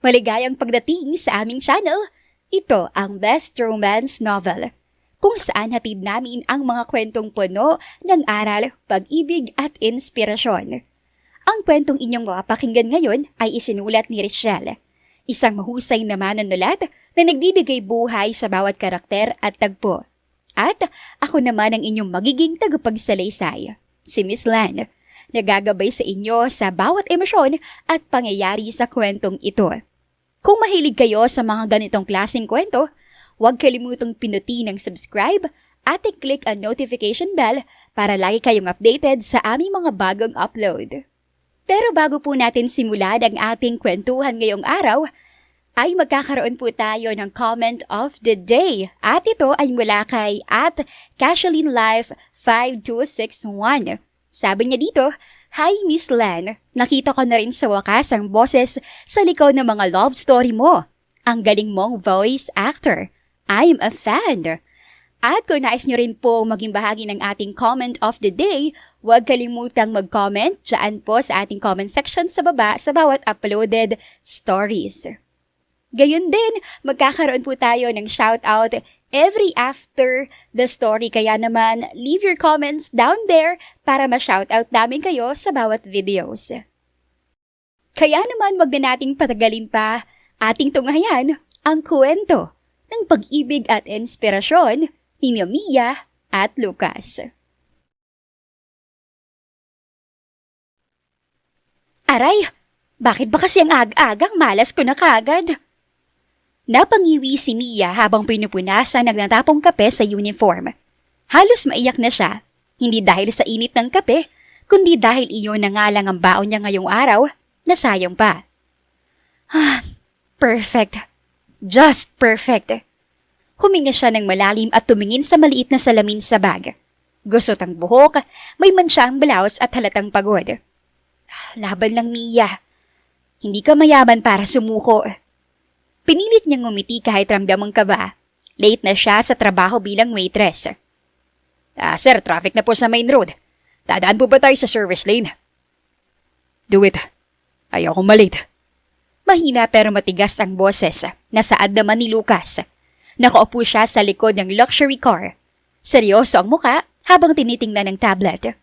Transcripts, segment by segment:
Maligayang pagdating sa aming channel. Ito ang Best Romance Novel, kung saan hatid namin ang mga kwentong puno ng aral, pag-ibig at inspirasyon. Ang kwentong inyong mapapakinggan ngayon ay isinulat ni Richelle, isang mahusay na manunulat na nagbibigay buhay sa bawat karakter at tagpo. At ako naman ang inyong magiging tagapagsalaysay, si Miss Lan, nagagabay sa inyo sa bawat emosyon at pangyayari sa kwentong ito. Kung mahilig kayo sa mga ganitong klaseng kwento, huwag kalimutang pinuti ng subscribe at i-click ang notification bell para lagi kayong updated sa aming mga bagong upload. Pero bago po natin simulan ang ating kwentuhan ngayong araw, ay magkakaroon po tayo ng comment of the day. At ito ay mula kay @CashelinLife5261. Sabi niya dito, "Hi Miss Lan, nakita ko na rin sa wakas ang boses sa likod ng mga love story mo. Ang galing mong voice actor. I'm a fan." At kung nais nyo rin po maging bahagi ng ating comment of the day, huwag kalimutang mag-comment dyan po sa ating comment section sa baba sa bawat uploaded stories. Gayun din, magkakaroon po tayo ng shoutout every after the story. Kaya naman, leave your comments down there para ma-shoutout namin kayo sa bawat videos. Kaya naman, wag na nating patagalin pa, ating tunghayan ang kwento ng pag-ibig at inspirasyon ni Mia at Lucas. Aray, bakit ba kasi ang aga-agang malas ko na kagad? Napangiwi si Mia habang pinupunasan ng natapong kape sa uniform. Halos maiyak na siya, hindi dahil sa init ng kape, kundi dahil iyon na nga lang ang baon niya ngayong araw, na sayang pa. Perfect. Just perfect. Huminga siya ng malalim at tumingin sa maliit na salamin sa bag. Gusot ang buhok, may mansa ang blouse at halatang pagod. Laban lang, Mia. Hindi ka mayaman para sumuko. Pinilit niyang ngumiti kahit ramdam ang kaba. Late na siya sa trabaho bilang waitress. Sir, traffic na po sa main road. Dadaan po ba tayo sa service lane? Do it. Ayaw kong malate. Mahina pero matigas ang boses. Nasaad naman ni Lucas. Nakaupo siya sa likod ng luxury car. Seryoso ang muka habang tinitingnan ng tablet.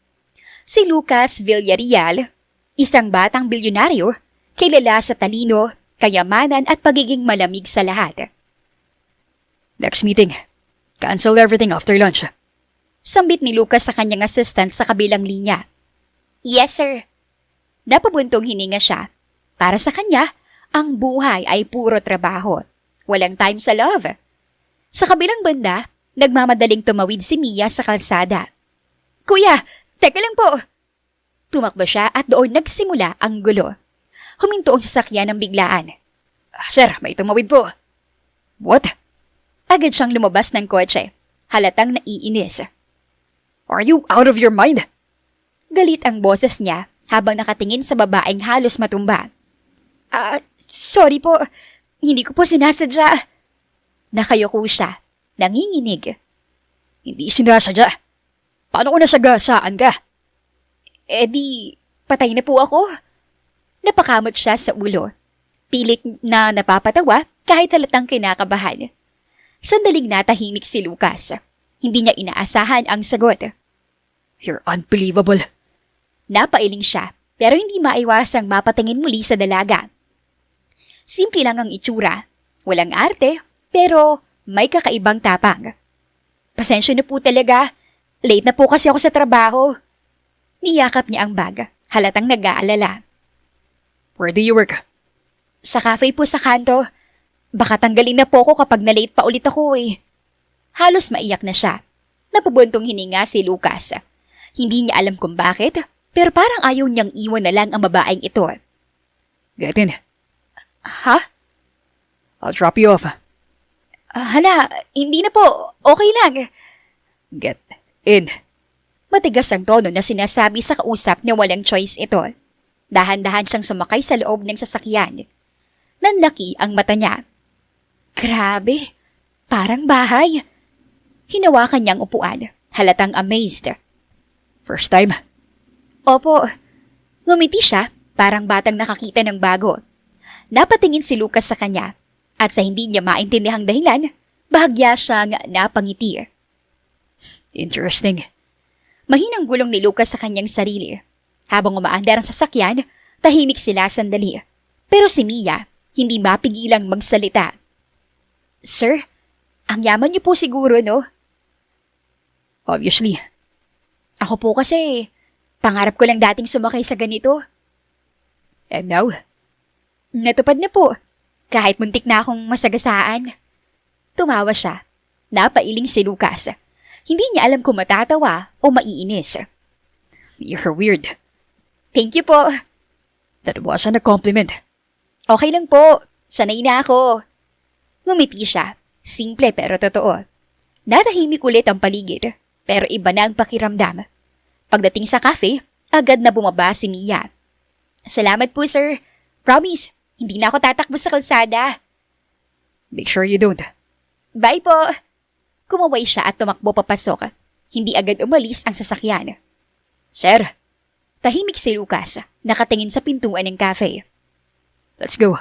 Si Lucas Villarreal, isang batang bilyonaryo, kilala sa talino, kayamanan at pagiging malamig sa lahat. Next meeting. Cancel everything after lunch. Sambit ni Lucas sa kanyang assistant sa kabilang linya. Yes, sir. Napabuntong hininga siya. Para sa kanya, ang buhay ay puro trabaho. Walang time sa love. Sa kabilang banda, nagmamadaling tumawid si Mia sa kalsada. Kuya, teka lang po. Tumakbo siya at doon nagsimula ang gulo. Huminto ang sasakyan ng biglaan. Sir, may tumawid po. What? Agad siyang lumabas ng kotse. Halatang naiinis. Are you out of your mind? Galit ang boses niya habang nakatingin sa babaeng halos matumba. Sorry po. Hindi ko po sinasadya. Nakayuko siya. Nanginginig. Hindi sinasadya. Paano ko nasagasaan ka? Di, patay na po ako. Napakamot siya sa ulo. Pilit na napapatawa kahit halatang kinakabahan. Sandaling natahimik si Lucas. Hindi niya inaasahan ang sagot. You're unbelievable. Napailing siya pero hindi maiwasang mapatingin muli sa dalaga. Simple lang ang itsura. Walang arte pero may kakaibang tapang. Pasensya na po talaga. Late na po kasi ako sa trabaho. Niyakap niya ang bag. Halatang nag-aalala. Where do you work? Sa cafe po sa kanto. Baka tanggalin na po ako kapag na-late pa ulit ako eh. Halos maiyak na siya. Napabuntong hininga si Lucas. Hindi niya alam kung bakit, pero parang ayaw niyang iwan na lang ang babaeng ito. Get in. Ha? I'll drop you off. Hala, hindi na po. Okay lang. Get in. Matigas ang tono na sinasabi sa kausap na walang choice ito. Dahan-dahan siyang sumakay sa loob ng sasakyan. Nanlaki ang mata niya. Grabe, parang bahay. Hinawakan niyang upuan, halatang amazed. First time? Opo. Ngumiti siya, parang batang nakakita ng bago. Napatingin si Lucas sa kanya at sa hindi niya maintindihang dahilan, bahagya siyang napangiti. Interesting. Mahinang bulong ni Lucas sa kanyang sarili. Habang umaandar ang sasakyan, tahimik sila sandali. Pero si Mia, hindi mapigilang magsalita. Sir, ang yaman niyo po siguro, no? Obviously. Ako po kasi, pangarap ko lang dating sumakay sa ganito. And now? Natupad na po, kahit muntik na akong masagasaan. Tumawa siya. Napailing si Lucas. Hindi niya alam kung matatawa o maiinis. You're weird. Thank you po. That wasn't a compliment. Okay lang po. Sanay na ako. Ngumiti siya. Simple pero totoo. Natahimik ulit ang paligid, pero iba na ang pakiramdam. Pagdating sa cafe, agad na bumaba si Mia. Salamat po, sir. Promise, hindi na ako tatakbo sa kalsada. Make sure you don't. Bye po. Kumaway siya at tumakbo papasok. Hindi agad umalis ang sasakyan. Sir, Tahimik si Lucas, nakatingin sa pintuan ng cafe. let's go.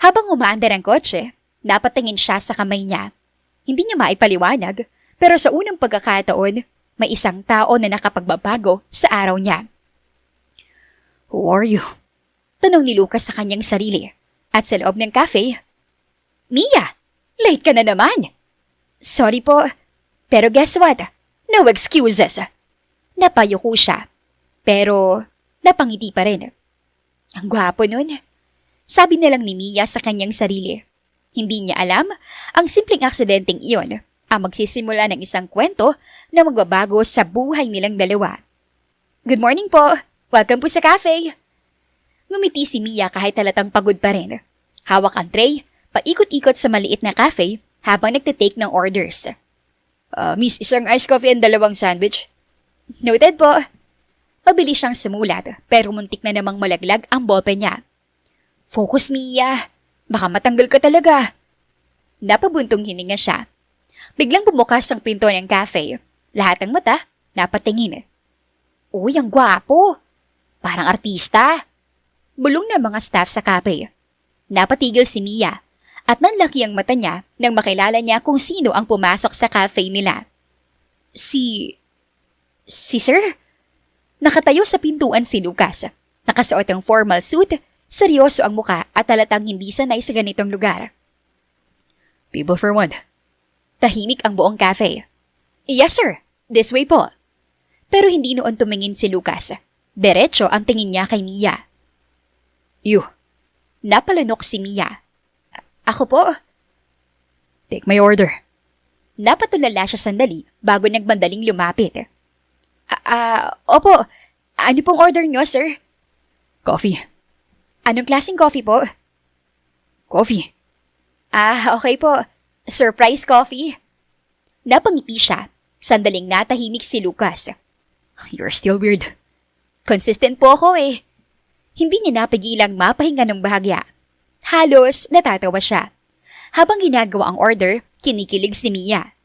Habang umaandar ang kotse, napatingin siya sa kamay niya. Hindi niya maipaliwanag, pero sa unang pagkakataon, may isang tao na nakapagbabago sa araw niya. Who are you? Tanong ni Lucas sa kanyang sarili. At sa loob ng cafe, Mia! Late ka na naman! Sorry po, pero guess what? No excuses! Napayuko siya, pero napangiti pa rin. Ang gwapo nun. Sabi na lang ni Mia sa kanyang sarili. Hindi niya alam ang simpleng aksidenteng iyon ang magsisimula ng isang kwento na magbabago sa buhay nilang dalawa. Good morning po! Welcome po sa cafe! Ngumiti si Mia kahit halatang pagod pa rin. Hawak ang tray, paikot-ikot sa maliit na cafe habang nagtitake ng orders. Miss, isang iced coffee and 2 sandwich. Noted po. Mabilis siyang sumulat pero muntik na namang malaglag ang ballpen niya. Focus, Mia. Baka matanggal ka talaga. Napabuntong hininga siya. Biglang bumukas ang pinto ng cafe. Lahat ng mata napatingin. Uy, ang gwapo. Parang artista. Bulong ng mga staff sa cafe. Napatigil si Mia at nanlaki ang mata niya nang makilala niya kung sino ang pumasok sa cafe nila. Si sir? Nakatayo sa pintuan si Lucas. Nakasuot ang formal suit, seryoso ang muka at halatang hindi sanay sa ganitong lugar. People for one. Tahimik ang buong cafe. Yes sir, this way po. Pero hindi noon tumingin si Lucas. Diretso ang tingin niya kay Mia. You. Napalanok si Mia. Ako po. Take my order. Napatulala siya sandali bago nagbandaling lumapit. Opo. Ano pong order niyo, sir? Coffee. Anong klaseng coffee po? Coffee. Okay po. Surprise coffee. Napangiti siya. Sandaling natahimik si Lucas. You're still weird. Consistent po ako eh. Hindi niya napigilang mapahinga ng bahagya. Halos natatawa siya. Habang ginagawa ang order, kinikilig si Mia.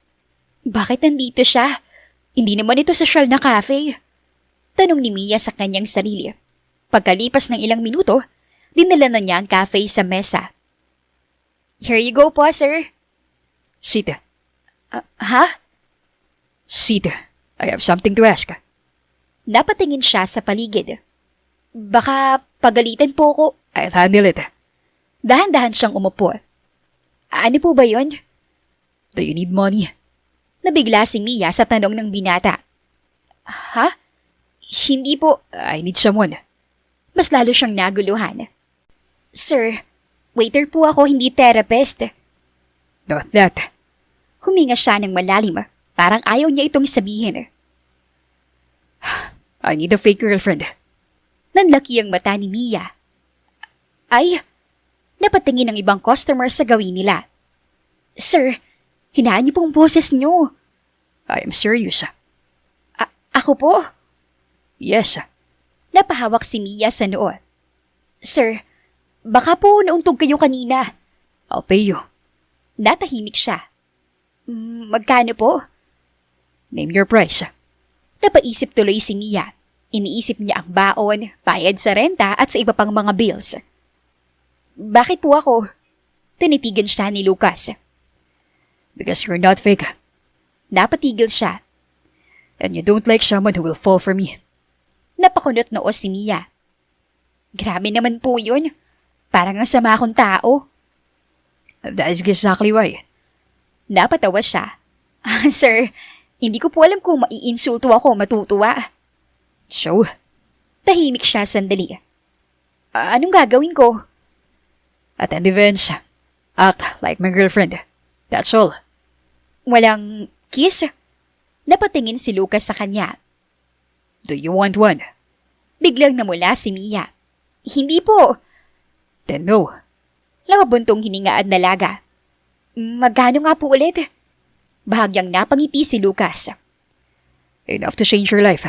Bakit nandito siya? Hindi naman ito sosyal na cafe. Tanong ni Mia sa kanyang sarili. Pagkalipas ng ilang minuto, dinala na niya ang cafe sa mesa. Here you go po, sir. Sit. Ha? Sit. I have something to ask. Napatingin siya sa paligid. Baka pagalitan po ko. I'll handle it. Dahan-dahan siyang umupo. Ano po ba yon? Do you need money? Nabigla si Mia sa tanong ng binata. Ha? Hindi po. I need someone. Mas lalo siyang naguluhan. Sir, waiter po ako, hindi therapist. Not that. Huminga siya ng malalim. Parang ayaw niya itong sabihin. I need a fake girlfriend. Nanlaki ang mata ni Mia. Ay, napatingin ng ibang customer sa gawin nila. Sir, hinaan niyo pong boses niyo. I am serious. Ako po? Yes. Napahawak si Mia sa noo. Sir, baka po nauntog kayo kanina. I'll pay you. Natahimik siya. Magkano po? Name your price. Napaisip tuloy si Mia. Iniisip niya ang baon, bayad sa renta at sa iba pang mga bills. Bakit po ako? Tinitigan siya ni Lucas. Because you're not fake. Napatigil siya. And you don't like someone who will fall for me. Napakunot noo si Mia. Grabe naman po yun. Parang ang sama akong tao. That is exactly why. Napatawa siya. Sir, hindi ko po alam kung maiinsulto ako o matutuwa. So, Tahimik siya sandali. Anong gagawin ko? attend events. Act like my girlfriend. That's all. Walang kiss? Napatingin si Lucas sa kanya. Do you want one? Biglang namula si Mia. Hindi po. Then no. Lawabuntong hininga at dalaga. Magkano nga po ulit? Bahagyang napangiti si Lucas. Enough to change your life.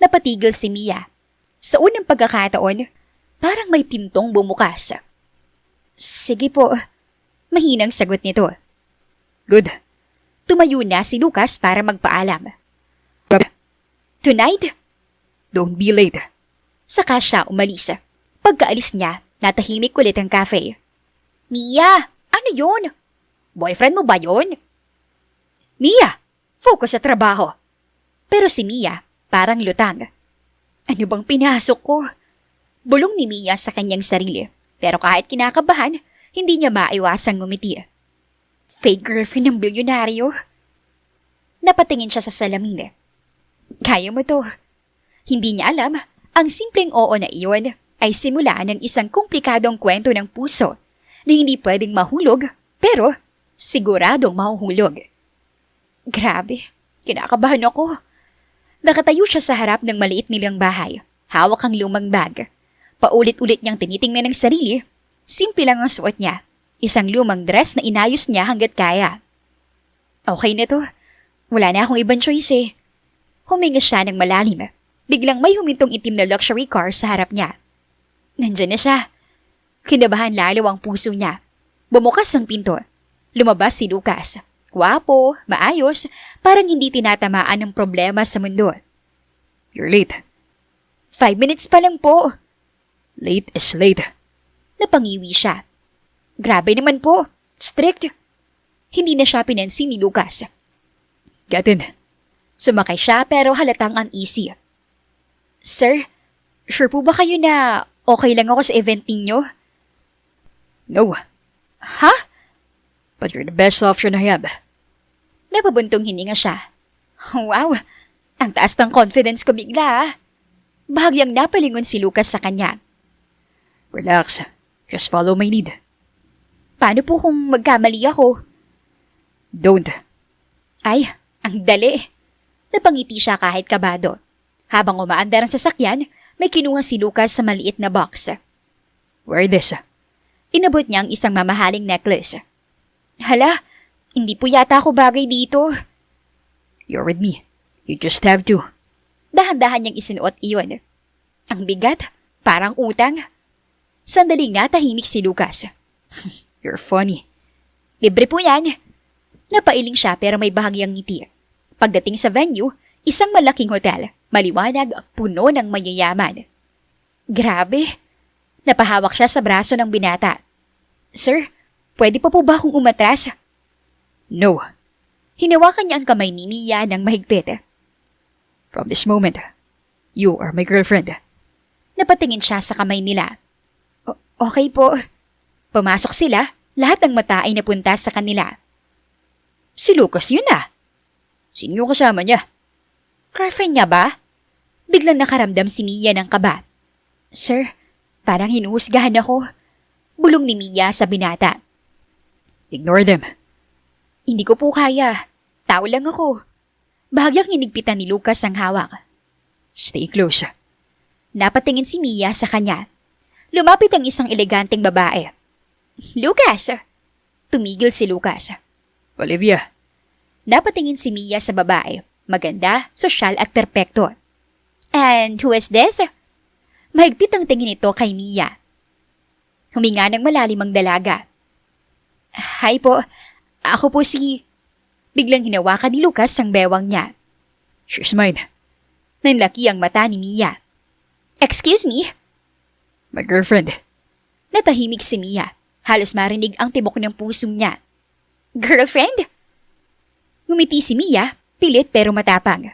Napatigil si Mia. Sa unang pagkakataon, parang may pintong bumukas. Sige po. Mahinang sagot nito. Good. Tumayo na si Lucas para magpaalam. Tonight? Don't be late. Saka siya umalis. Pagkaalis niya, natahimik ulit ang cafe. Mia, ano yun? Boyfriend mo ba yun? Mia, focus sa trabaho. Pero si Mia, parang lutang. Ano bang pinasok ko? Bulong ni Mia sa kanyang sarili. Pero kahit kinakabahan, hindi niya maiwasang ngumiti. Fake girlfriend ng bilyonaryo. Napatingin siya sa salamin. Kaya mo to. Hindi niya alam, ang simpleng oo na iyon ay simula ng isang komplikadong kwento ng puso na hindi pwedeng mahulog pero siguradong mahuhulog. Grabe, kinakabahan ako. Nakatayo siya sa harap ng maliit nilang bahay, hawak ang lumang bag. Paulit-ulit niyang tinitingnan ng sarili, simple lang ang suot niya. Isang lumang dress na inayos niya hanggat kaya. Okay na to. Wala na akong ibang choice eh. Huminga siya ng malalim. Biglang may humintong itim na luxury car sa harap niya. Nandyan na siya. Kinabahan lalo ang puso niya. Bumukas ang pinto. Lumabas si Lucas. Gwapo, maayos, parang hindi tinatamaan ng problema sa mundo. You're late. 5 minutes pa lang po. Late is late. Napangiwi siya. Grabe naman po. Strict. Hindi na siya pinansin ni Lucas. Get in. Sumakay siya pero halatang uneasy. Sir, sure po ba kayo na okay lang ako sa event ninyo? No, Ha? but you're the best option I have. Napabuntong hininga siya. Wow, ang taas ng confidence ko bigla ah. Bahagyang napalingon si Lucas sa kanya. Relax. Just follow my lead. Paano po kung magkamali ako? Don't. Ay, ang dali. Napangiti siya kahit kabado. Habang umaandar ang sasakyan, may kinuha si Lucas sa maliit na box. Wear this. Inabot niya ang isang mamahaling necklace. Hala, hindi po yata ako bagay dito. You're with me. You just have to. Dahan-dahan niyang isinuot iyon. Ang bigat, parang utang. Sandaling natahimik si Lucas. You're funny. Libre po yan. Napailing siya pero may bahagyang ngiti. Pagdating sa venue, isang malaking hotel, maliwanag at puno ng mayayaman. Grabe. Napahawak siya sa braso ng binata. Sir, pwede pa po ba akong umatras? No. Hinawakan niya ang kamay ni Mia ng mahigpit. From this moment, you are my girlfriend. Napatingin siya sa kamay nila. Okay po. Pumasok sila, lahat ng mata ay napunta sa kanila. Si Lucas yun ah. Sino yung kasama niya? Girlfriend niya ba? Biglang nakaramdam si Mia ng kaba. Sir, parang hinuhusgahan ako. Bulong ni Mia sa binata. Ignore them. Hindi ko po kaya. Tao lang ako. Bahagyang hinigpitan ni Lucas ang hawak. Stay close. Napatingin si Mia sa kanya. Lumapit ang isang eleganteng babae. Lucas! Tumigil si Lucas. Olivia. Napatingin si Mia sa babae. Maganda, sosyal at perpekto. And who is this? Mahigpit ang tingin nito kay Mia. Huminga ng malalim ang dalaga. Hi po, ako po si... Biglang hinawakan ni Lucas ang bewang niya. She's mine. Nanlaki ang mata ni Mia. Excuse me? My girlfriend. Natahimik si Mia. Halos marinig ang tibok ng puso niya. Girlfriend? Ngumiti si Mia, pilit pero matapang.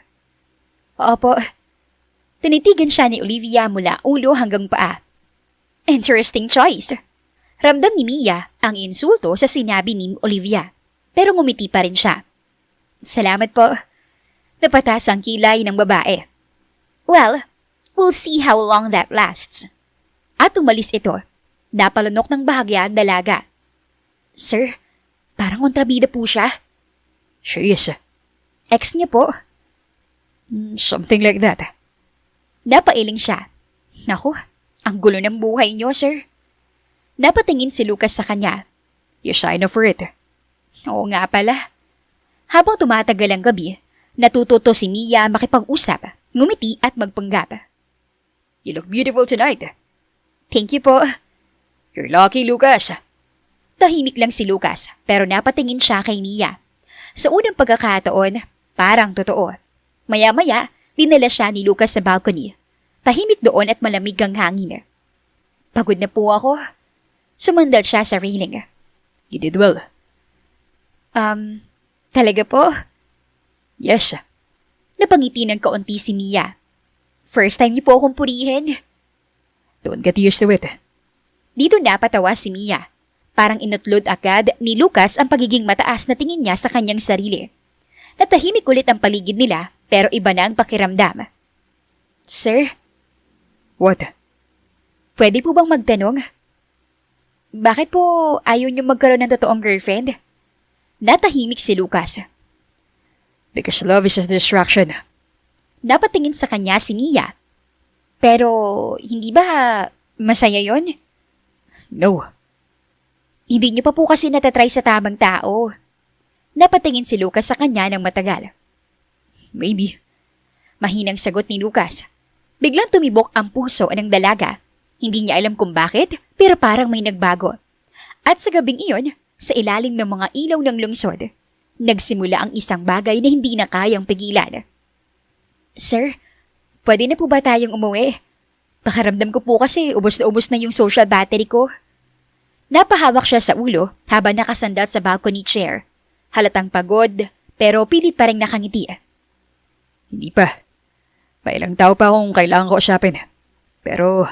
Opo. Tinitigan siya ni Olivia mula ulo hanggang paa. Interesting choice. Ramdam ni Mia ang insulto sa sinabi ni Olivia. Pero ngumiti pa rin siya. Salamat po. Napatas ang kilay ng babae. Well, we'll see how long that lasts. At umalis ito. Napalunok ng bahagya ang dalaga. Sir, parang kontrabida po siya. She is. Ex niya po. Something like that. Napailing siya. Naku, ang gulo ng buhay niyo, sir. Napatingin si Lucas sa kanya. You sign up for it. Oo nga pala. Habang tumatagal ang gabi, natututo si Mia makipag-usap, ngumiti at magpanggap. You look beautiful tonight. Thank you po. You're lucky, Lucas. Tahimik lang si Lucas, pero napatingin siya kay Mia. Sa unang pagkakataon, parang totoo. Maya-maya, dinala siya ni Lucas sa balcony. Tahimik doon at malamig ang hangin. Pagod na po ako. Sumandal siya sa railing. You did well. Talaga po? Yes. Napangiti ng kaunti si Mia. First time niyo po akong purihin. Don't get used to it. Dito napatawa si Mia. Parang inutlod agad ni Lucas ang pagiging mataas na tingin niya sa kanyang sarili. Natahimik ulit ang paligid nila pero iba na ang pakiramdam. Sir, What? pwede po bang magtanong? Bakit po ayaw niyo magkaroon ng totoong girlfriend? Natahimik si Lucas. Because love is a distraction. Napatingin sa kanya si Mia. Pero hindi ba masaya yon? No. Hindi niyo pa po kasi natatry sa tamang tao. Napatingin si Lucas sa kanya ng matagal. Maybe. Mahinang sagot ni Lucas. Biglang tumibok ang puso ng dalaga. Hindi niya alam kung bakit, pero parang may nagbago. At sa gabing iyon, sa ilalim ng mga ilaw ng lungsod, nagsimula ang isang bagay na hindi na kayang pigilan. Sir, pwede na po ba tayong umuwi? Pakaramdam ko po kasi ubos na yung social battery ko. Napahawak siya sa ulo habang nakasandal sa balcony chair. Halatang pagod, pero pilit pa rin nakangiti. Hindi pa. May ilang tao pa akong kailangan ko usapin. Pero,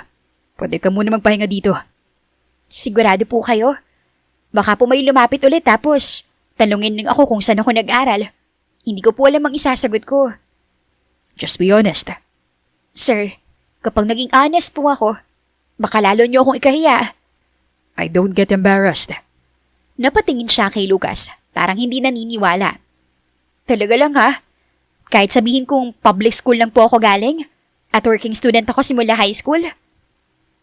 pwede ka muna magpahinga dito. Sigurado po kayo? Baka po may lumapit ulit tapos tanungin ng ako kung saan ako nag-aral. Hindi ko po alam ang isasagot ko. Just be honest. Sir, kapag naging honest po ako, baka lalo niyo akong ikahiya. I don't get embarrassed. Napatingin siya kay Lucas, parang hindi naniniwala. Talaga lang ha? Kahit sabihin kong public school lang po ako galing at working student ako simula high school?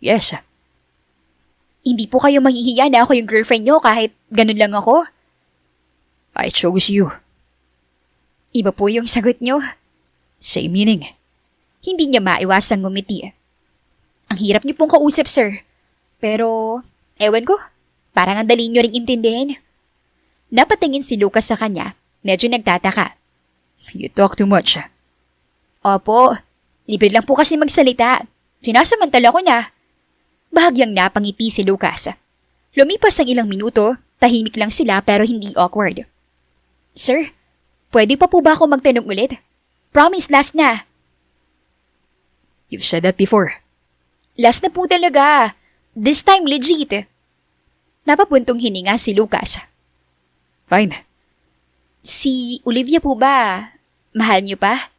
Yes. Hindi po kayo mahihiya na ako yung girlfriend niyo kahit ganun lang ako? I chose you. Iba po yung sagot niyo. Same meaning. Hindi niya maiwasang ngumiti. Ang hirap niyo pong kausap, sir. Pero, ewan ko, parang ang dali niyo ring intindihin. Napatingin si Lucas sa kanya, medyo nagtataka. You talk too much. Opo, libre lang po kasi magsalita. Sinasamantala ko na. Bahagyang napangiti si Lucas. Lumipas ang ilang minuto, tahimik lang sila pero hindi awkward. Sir, pwede pa po ba ako magtanong ulit? Promise, last na. You've said that before. Last na po talaga. This time legit. Napapuntong hininga si Lucas. Fine. Si Olivia po ba? Mahal niyo pa?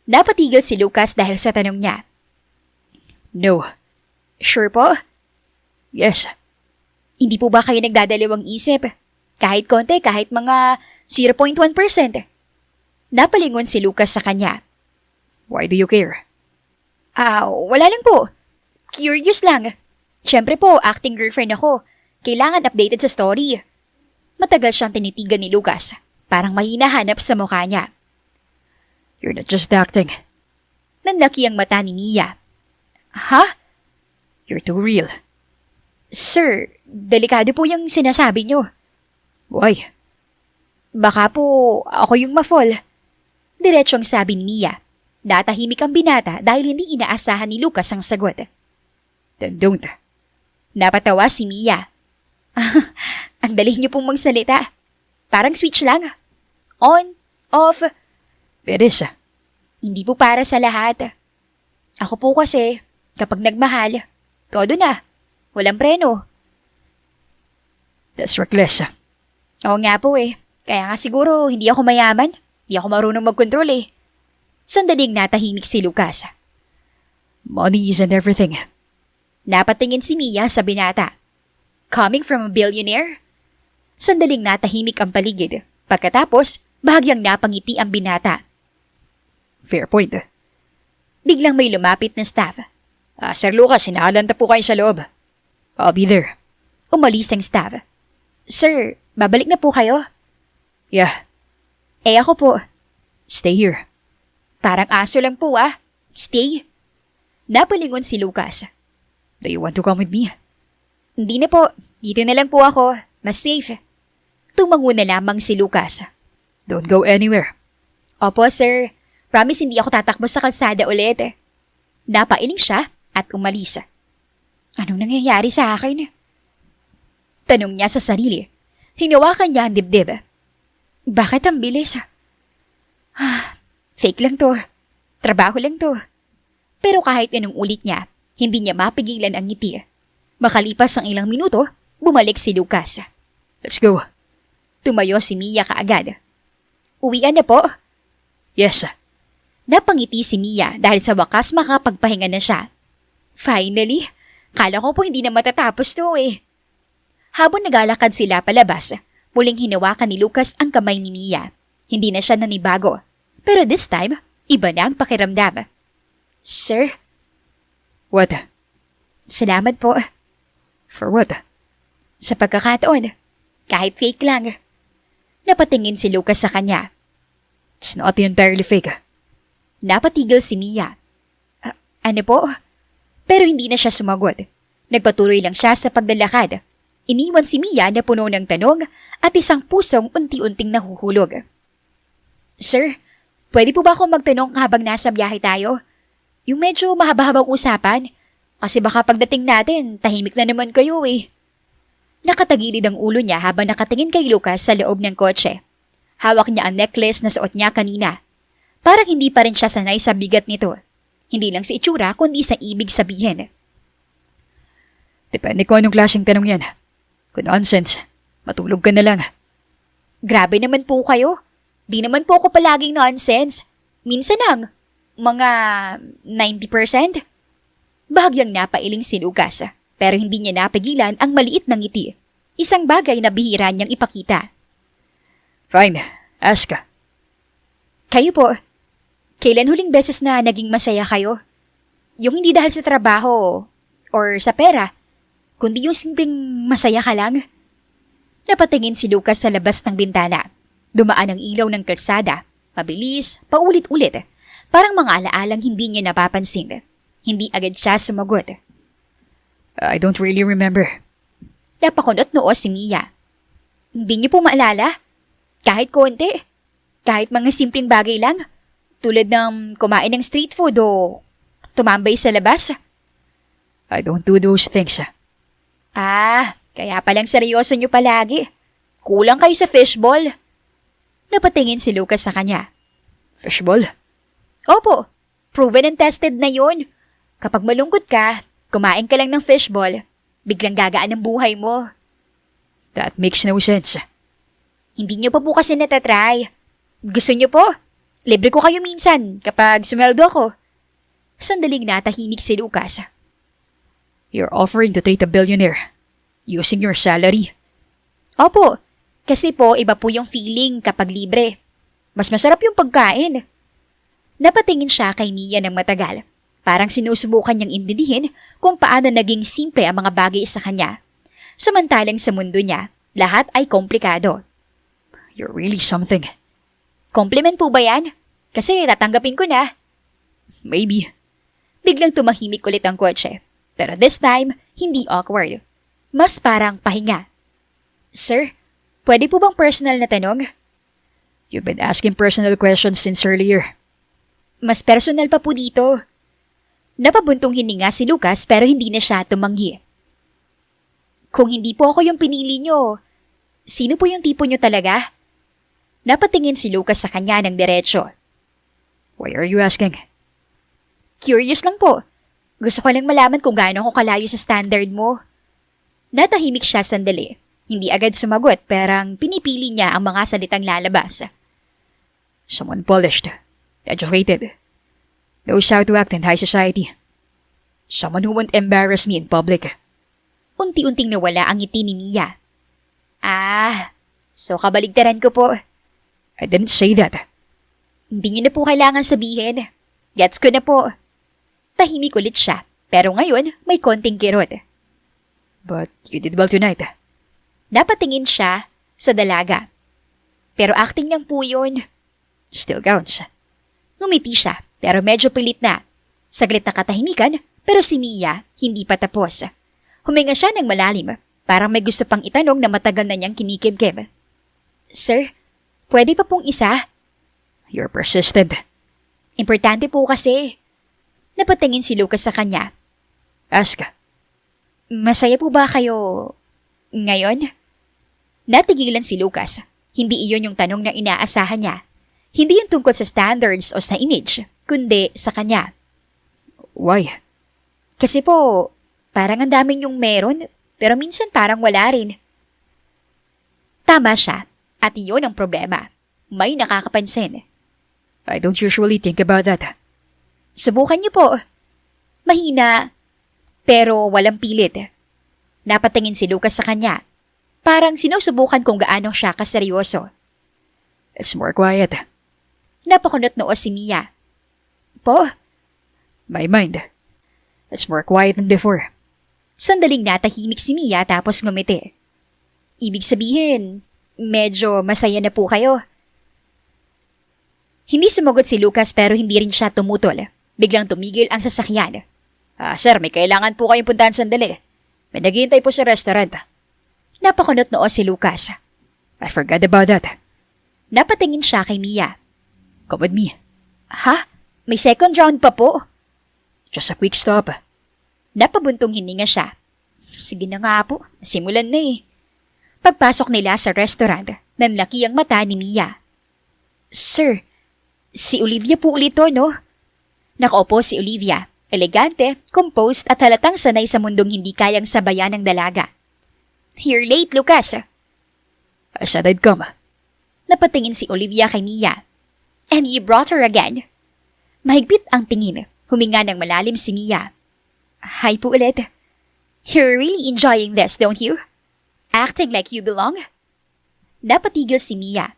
Napatigil si Lucas dahil sa tanong niya. No. Sure po? Yes. Hindi po ba kayo nagdadalawang isip? Kahit konti, kahit mga 0.1%. Napalingon si Lucas sa kanya. Why do you care? Wala lang po. Curious lang. Siyempre po, acting girlfriend ako. Kailangan updated sa story. Matagal siyang tinitigan ni Lucas. Parang may hinahanap sa mukha niya. You're not just acting. Nanlaki ang mata ni Mia. Ha? You're too real. Sir, delikado po yung sinasabi niyo. Why? Baka po ako yung ma-fall. Diretsong sabi ni Mia. Natahimik ang binata dahil hindi inaasahan ni Lucas ang sagot. Then don't. Napatawa si Mia. Ang dali niyo pong magsalita. Parang switch lang. On, off. Beres. Hindi po para sa lahat. Ako po kasi, kapag nagmahal, todo na. Walang preno. That's reckless. Oo nga po eh. Kaya nga siguro hindi ako mayaman. Hindi ako marunong magkontrol eh. Sandaling natahimik si Lucas. Money isn't everything. Napatingin si Mia sa binata. Coming from a billionaire? Sandaling natahimik ang paligid. Pagkatapos, bahagyang napangiti ang binata. Fair point. Biglang may lumapit na staff. Sir Lucas, sinaalanta po kayo sa loob. I'll be there. Umalis ang staff. Sir, babalik na po kayo? Yeah, Ako po. stay here. Parang aso lang po ah. Stay. Napalingon si Lucas. Do you want to come with me? Hindi na po. Dito na lang po ako. Mas safe. Tumango na lamang si Lucas. Don't go anywhere. Opo, sir. Promise hindi ako tatakbo sa kalsada ulit. Napailing siya at umalis. Anong nangyayari sa akin? Tanong niya sa sarili. Hinawakan niya ang dibdib. Bakit ang bilis? Fake lang to. Trabaho lang to. Pero kahit anong ulit niya, hindi niya mapigilan ang ngiti. Makalipas ang ilang minuto, bumalik si Lucas. Let's go. Tumayo si Mia kaagad. Uwian na po. Yes. Napangiti si Mia dahil sa wakas makapagpahinga na siya. Finally, kala ko po hindi na matatapos to eh. Habang naglalakad sila palabas, muling hinawakan ni Lucas ang kamay ni Mia. Hindi na siya nanibago. Pero this time, iba na ang pakiramdam. Sir? What? Salamat po. For what? Sa pagkakataon, kahit fake lang. Napatingin si Lucas sa kanya. It's not entirely fake. Napatigil si Mia. Ano po? Pero hindi na siya sumagot. Nagpatuloy lang siya sa paglalakad. Iniwan si Mia na puno ng tanong at isang pusong unti-unting nahuhulog. Sir, pwede po ba akong magtanong habang nasa biyahe tayo? Yung medyo mahaba-habang usapan. Kasi baka pagdating natin, tahimik na naman kayo eh. Nakatagilid ang ulo niya habang nakatingin kay Lucas sa loob ng kotse. Hawak niya ang necklace na suot niya kanina. Parang hindi pa rin siya sanay sa bigat nito. Hindi lang sa itsura kundi sa ibig sabihin. Depende ko anong klaseng tanong yan. Kung nonsense, matulog ka na lang. Grabe naman po kayo. Di naman po ako palaging nonsense. Minsan lang, mga 90%. Bahagyang napailing si Lucas, pero hindi niya napigilan ang maliit na ngiti. Isang bagay na bihira niyang ipakita. Fine, ask ka. Kayo po, kailan huling beses na naging masaya kayo? Yung hindi dahil sa trabaho or sa pera, kundi yung simpleng masaya ka lang? Napatingin si Lucas sa labas ng bintana. Dumaan ang ilaw ng kalsada. Mabilis, paulit-ulit. Parang mga alaalang hindi niya napapansin. Hindi agad siya sumagot. I don't really remember. Napakunot noo si Mia. Hindi niyo po maalala? Kahit konti. Kahit mga simpleng bagay lang. Tulad ng kumain ng street food o tumambay sa labas. I don't do those things. Kaya palang seryoso niyo palagi. Kulang kayo sa fishball. Napatingin si Lucas sa kanya. Fishball? Opo, proven and tested na yun. Kapag malungkot ka, kumain ka lang ng fishball. Biglang gagaan ang buhay mo. That makes no sense. Hindi niyo pa po kasi natatry. Gusto niyo po? Libre ko kayo minsan kapag sumeldo ko. Sandaling natahimik si Lucas. You're offering to treat a billionaire using your salary. Opo, kasi po iba po yung feeling kapag libre. Mas masarap yung pagkain. Napatingin siya kay Mia ng matagal. Parang sinusubukan niyang intindihin kung paano naging simple ang mga bagay sa kanya. Samantalang sa mundo niya, lahat ay komplikado. You're really something. Compliment po ba yan? Kasi tatanggapin ko na. Maybe. Biglang tumahimik ulit ang kotse. Pero this time, hindi awkward. Mas parang pahinga. Sir, pwede po bang personal na tanong? You've been asking personal questions since earlier. Mas personal pa po dito. Napabuntong hininga si Lucas pero hindi na siya tumanggi. Kung hindi po ako yung pinili nyo, sino po yung tipo nyo talaga? Napatingin si Lucas sa kanya ng diretsyo. Why are you asking? Curious lang po. Gusto ko lang malaman kung gaano ako kalayo sa standard mo. Natahimik siya sandali. Hindi agad sumagot, perang pinipili niya ang mga salitang lalabas. Someone polished, educated, knows how to act in high society. Someone who won't embarrass me in public. Unti-unting nawala ang ngiti ni Mia. So kabaligtaran ko po. I didn't say that. Hindi niyo na po kailangan sabihin. Gets ko na po. Tahimik ulit siya, pero ngayon may konting kirot. But you did well tonight. Napatingin siya sa dalaga. Pero acting lang po yun. Still counts. Ngumiti siya, pero medyo pilit na. Saglit na katahimikan, pero si Mia hindi pa tapos. Huminga siya ng malalim, parang may gusto pang itanong na matagal na niyang kinikimkim. Sir, pwede pa pong isa? You're persistent. Importante po kasi. Napatingin si Lucas sa kanya. Ask. Masaya po ba kayo ngayon? Natigilan si Lucas. Hindi iyon yung tanong na inaasahan niya. Hindi yung tungkol sa standards o sa image, kundi sa kanya. Why? Kasi po, parang ang daming yung meron, pero minsan parang wala rin. Tama siya, at iyon ang problema. May nakakapansin. I don't usually think about that. Subukan niyo po. Mahina, pero walang pilit. Napatingin si Lucas sa kanya. Parang sinusubukan kung gaano siya kaseryoso. It's more quiet. Napakunot noo si Mia. Po? My mind. It's more quiet than before. Sandaling natahimik si Mia tapos ngumiti. Ibig sabihin, medyo masaya na po kayo. Hindi sumagot si Lucas pero hindi rin siya tumutol. Biglang tumigil ang sasakyan. Sir, may kailangan po kayong puntahan sandali. May naghihintay po sa restaurant. Napakunot noo si Lucas. I forgot about that. Napatingin siya kay Mia. Come with me. Ha? May second round pa po? Just a quick stop. Napabuntong hininga siya. Sige na nga po, simulan na eh. Pagpasok nila sa restaurant, nanlaki ang mata ni Mia. Sir, si Olivia po ulit to, no? Nakaupo si Olivia, elegante, composed at halatang sanay sa mundong hindi kayang sabayan ng dalaga. You're late, Lucas. I said I'd come. Napatingin si Olivia kay Mia. And you brought her again. Mahigpit ang tingin, huminga ng malalim si Mia. Hi po ulit. You're really enjoying this, don't you? Acting like you belong? Napatigil si Mia.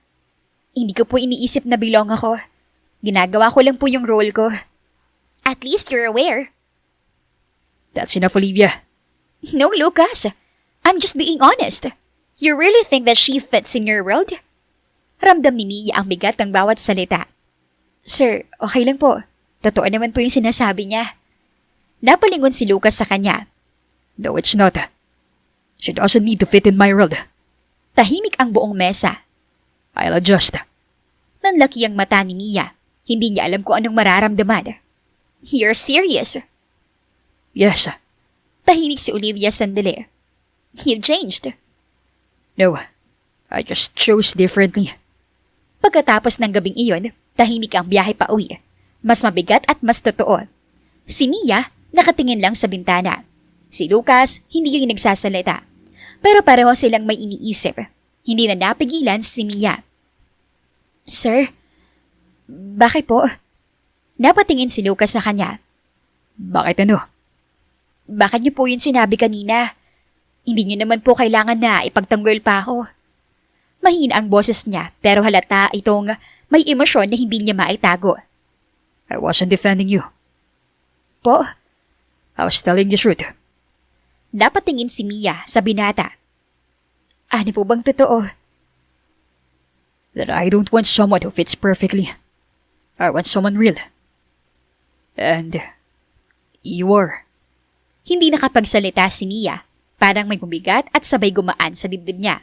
Hindi ko po iniisip na belong ako. Ginagawa ko lang po yung role ko. At least you're aware. That's enough, Olivia. No, Lucas. I'm just being honest. You really think that she fits in your world? Ramdam ni Mia ang bigat ng bawat salita. Sir, okay lang po. Totoo naman po yung sinasabi niya. Napalingon si Lucas sa kanya. No, it's not. She doesn't need to fit in my world. Tahimik ang buong mesa. I'll adjust. Nanlaki ang mata ni Mia. Hindi niya alam kung anong mararamdaman. You're serious? Yes. Tahimik si Olivia sandali. You've changed. No, I just chose differently. Pagkatapos ng gabing iyon, tahimik ang biyahe pa uwi. Mas mabigat at mas totoo. Si Mia, nakatingin lang sa bintana. Si Lucas, hindi yung nagsasalita. Pero pareho silang may iniisip. Hindi na napigilan si Mia. Sir, bakit po? Napatingin si Lucas sa kanya. Bakit ano? Bakit niyo po yun sinabi kanina? Hindi niyo naman po kailangan na ipagtanggol pa ako. Mahina ang boses niya pero halata itong may emosyon na hindi niya maitago. I wasn't defending you. Po? I was telling the truth. Napatingin si Mia sa binata. Ano po bang totoo? That I don't want someone who fits perfectly. I want someone real. And you are. Hindi nakapagsalita si Mia. Parang may bumigat at sabay gumaan sa dibdib niya.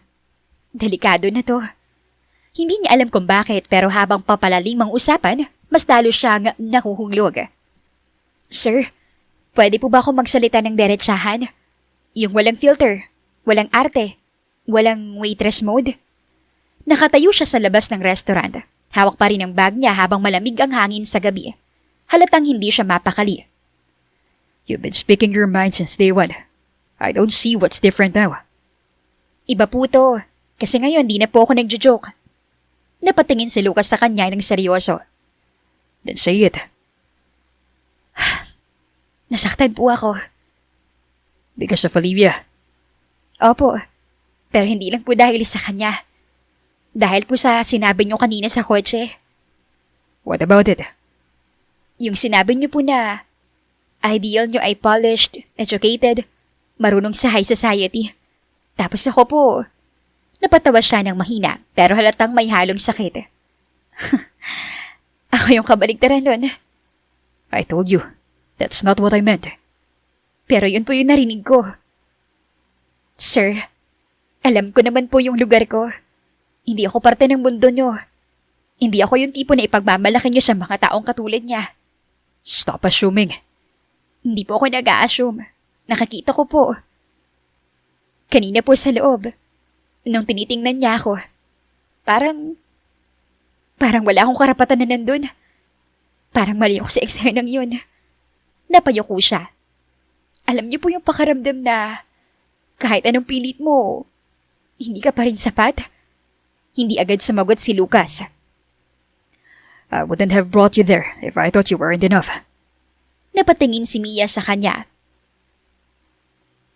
Delikado na to. Hindi niya alam kung bakit pero habang papalalim ang usapan, mas lalo siyang nahuhuglog. Sir, pwede po ba ako magsalita ng diretsahan? Yung walang filter, Walang arte. Walang waitress mode. Nakatayo siya sa labas ng restaurant. Hawak pa rin ang bag niya habang malamig ang hangin sa gabi. Halatang hindi siya mapakali. You've been speaking your mind since day one. I don't see what's different now. Iba po to. Kasi ngayon di na po ako nagjo-joke. Napatingin si Lucas sa kanya ng seryoso. Then say it. Nasaktan po ako. Because of Olivia. Opo. Pero hindi lang po dahil sa kanya. Dahil po sa sinabi niyo kanina sa kotse. What about it? Yung sinabi niyo po na ideal niyo ay polished, educated, marunong sa high society. Tapos ako po, napatawa siya ng mahina pero halatang may halong sakit. Ako yung kabaligtaran nun. I told you. That's not what I meant. Pero yun po yung narinig ko. Sir, alam ko naman po yung lugar ko. Hindi ako parte ng mundo nyo. Hindi ako yung tipo na ipagmamalaki nyo sa mga taong katulad niya. Stop assuming. Hindi po ako nag-a-assume. Nakakita ko po. Kanina po sa loob, nung tinitingnan niya ako, parang wala akong karapatan na nandun. Parang mali ako sa eksenang yun. Napayoko siya. Alam niyo po yung pakaramdam na kahit anong pilit mo, hindi ka pa rin sapat? Hindi agad sumagot si Lucas. I wouldn't have brought you there if I thought you weren't enough. Napatingin si Mia sa kanya.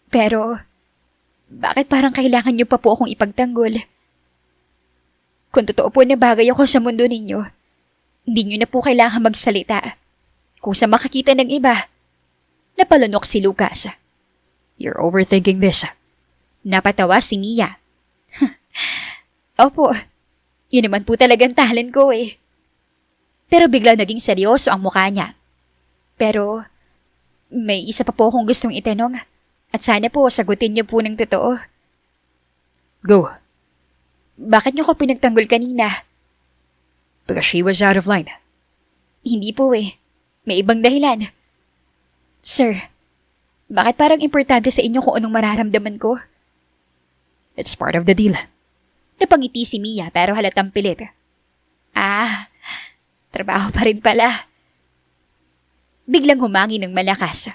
Pero, bakit parang kailangan niyo pa po akong ipagtanggol? Kung totoo po na bagay ako sa mundo ninyo, hindi niyo na po kailangan magsalita. Kung sa makakita ng iba, napalunok si Lucas. You're overthinking this. Napatawa si Mia. Opo, yun naman po talagang talent ko eh. Pero bigla naging seryoso ang mukha niya. Pero, may isa pa po akong gustong itanong at sana po sagutin niyo po ng totoo. Go. Bakit niyo ko pinagtanggol kanina? Because she was out of line. Hindi po eh. May ibang dahilan. Sir, bakit parang importante sa inyo kung anong mararamdaman ko? It's part of the deal. Napangiti si Mia pero halatang pilit. Ah, trabaho pa rin pala. Biglang humangin ng malakas.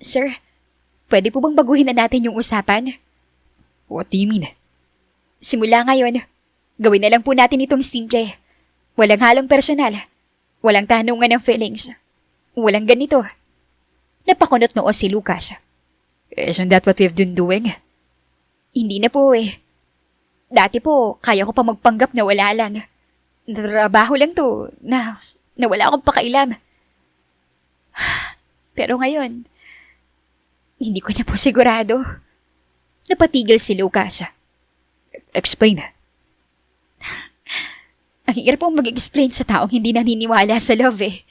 Sir, pwede po bang baguhin na natin yung usapan? What do you mean? Simula ngayon, gawin na lang po natin itong simple. Walang halong personal. Walang tanungan ng feelings. Walang ganito. Napakunot noo si Lucas. Isn't that what we've been doing? Hindi na po eh. Dati po, kaya ko pa magpanggap na wala lang. Trabaho lang to, na wala akong pakailam. Pero ngayon, hindi ko na po sigurado. Napatigil si Lucas. Explain. Ang hirap pong mag-explain sa taong hindi naniniwala sa love eh.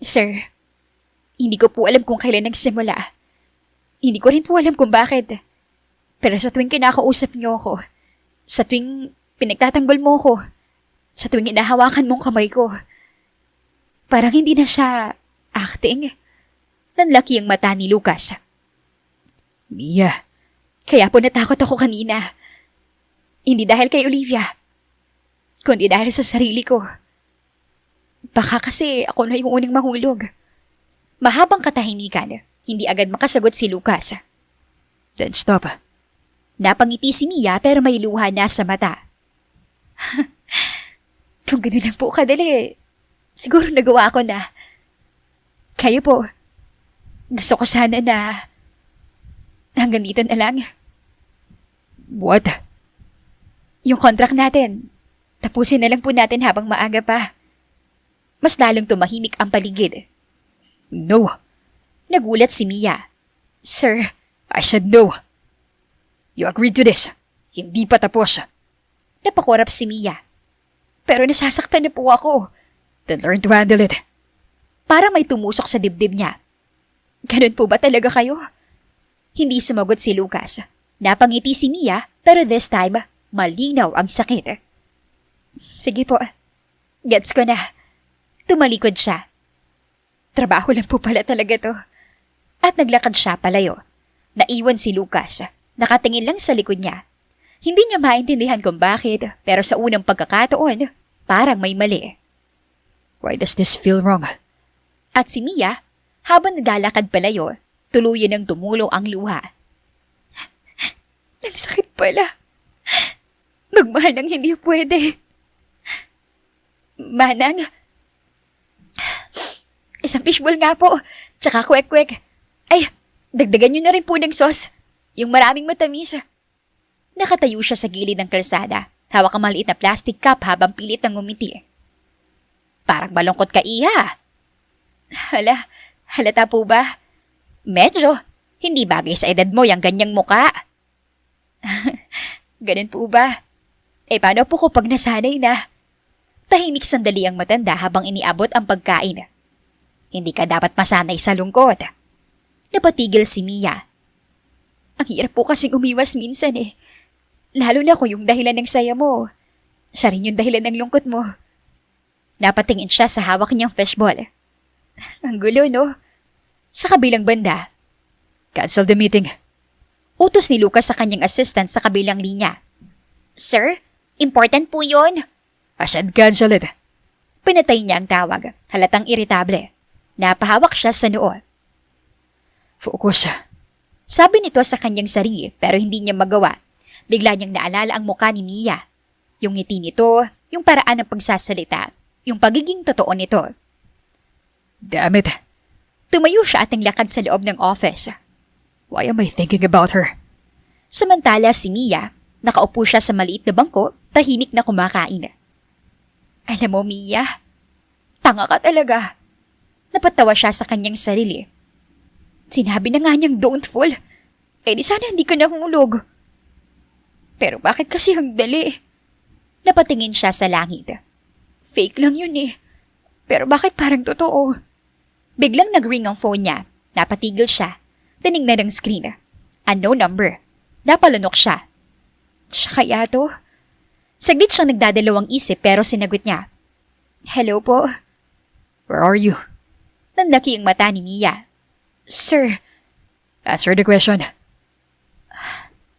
Sir, hindi ko po alam kung kailan nagsimula. Hindi ko rin po alam kung bakit. Pero sa tuwing kinakausap niyo ako, sa tuwing pinagtatanggol mo ko, sa tuwing inahawakan mong kamay ko, parang hindi na siya acting. Nanlaki ang mata ni Lucas. Mia. Kaya po natakot ako kanina. Hindi dahil kay Olivia, kundi dahil sa sarili ko. Baka kasi ako na yung unang mahulog. Mahabang katahimikan, hindi agad makasagot si Lucas. Then stop. Napangiti si Mia pero may luha na sa mata. Kung gano'n lang po kadali, siguro nagawa ko na. Kayo po, gusto ko sana na hanggang dito na lang. What? Yung contract natin, tapusin na lang po natin habang maaga pa. Mas lalong tumahimik ang paligid. No. Nagulat si Mia. Sir, I said no. You agreed to this. Hindi pa tapos. napakurap si Mia. Pero nasasaktan na po ako. Then learn to handle it. Para may tumusok sa dibdib niya. Ganun po ba talaga kayo? Hindi sumagot si Lucas. Napangiti si Mia, pero this time, malinaw ang sakit. Sige po, gets ko na. Tumalikod siya. Trabaho lang po pala talaga to. At naglakad siya palayo. Naiwan si Lucas. Nakatingin lang sa likod niya. Hindi niya maintindihan kung bakit, pero sa unang pagkakataon, parang may mali. Why does this feel wrong? At si Mia, habang naglalakad palayo, tuluyan ng tumulo ang luha. Nagsakit pala. Magmahal ng hindi pwede. Manang, isang fishbowl nga po, tsaka kwek-kwek. Ay, dagdagan niyo na rin po ng sauce. Yung maraming matamis. Nakatayo siya sa gilid ng kalsada. Hawak ang maliit na plastic cup habang pilit ng ngumiti. Parang malungkot ka, Iha. Halata po ba? Medyo. Hindi bagay sa edad mo yung ganyang muka. Ganun po ba? Paano po kapag nasanay na? Tahimik sandali ang matanda habang iniabot ang pagkain. Hindi ka dapat masanay sa lungkot. Napatigil si Mia. Ang hirap po kasing umiwas minsan eh. Lalo na kung yung dahilan ng saya mo. Siya rin yung dahilan ng lungkot mo. Napatingin siya sa hawak niyang fishball. Ang gulo, no? Sa kabilang banda. Cancel the meeting. Utos ni Lucas sa kanyang assistant sa kabilang linya. Sir, important po yun. I said cancel it. Pinatay niya ang tawag, halatang iritable. Napahawak siya sa noo. Focus. Sabi nito sa kanyang sarili pero hindi niya magawa. Bigla niyang naalala ang mukha ni Mia. Yung ngiti nito, yung paraan ng pagsasalita, yung pagiging totoo nito. Damn it. Tumayo siya at naglakad sa loob ng office. Why am I thinking about her? Samantala si Mia, nakaupo siya sa maliit na bangko, tahimik na kumakain. Alam mo, Mia, tanga ka talaga. Napatawa siya sa kanyang sarili. Sinabi na nga niyang don't fall. Di sana hindi ka nahulog. Pero bakit kasi ang dali? Napatingin siya sa langit. Fake lang yun eh. Pero bakit parang totoo? Biglang nag-ring ang phone niya. Napatigil siya. Tinignan ng screen. Unknown number. Napalunok siya. Siya kaya to? Saglit siyang nagdadalawang isip pero sinagot niya. Hello po. Where are you? Nandaki ang mata ni Mia. Sir. Answer the question.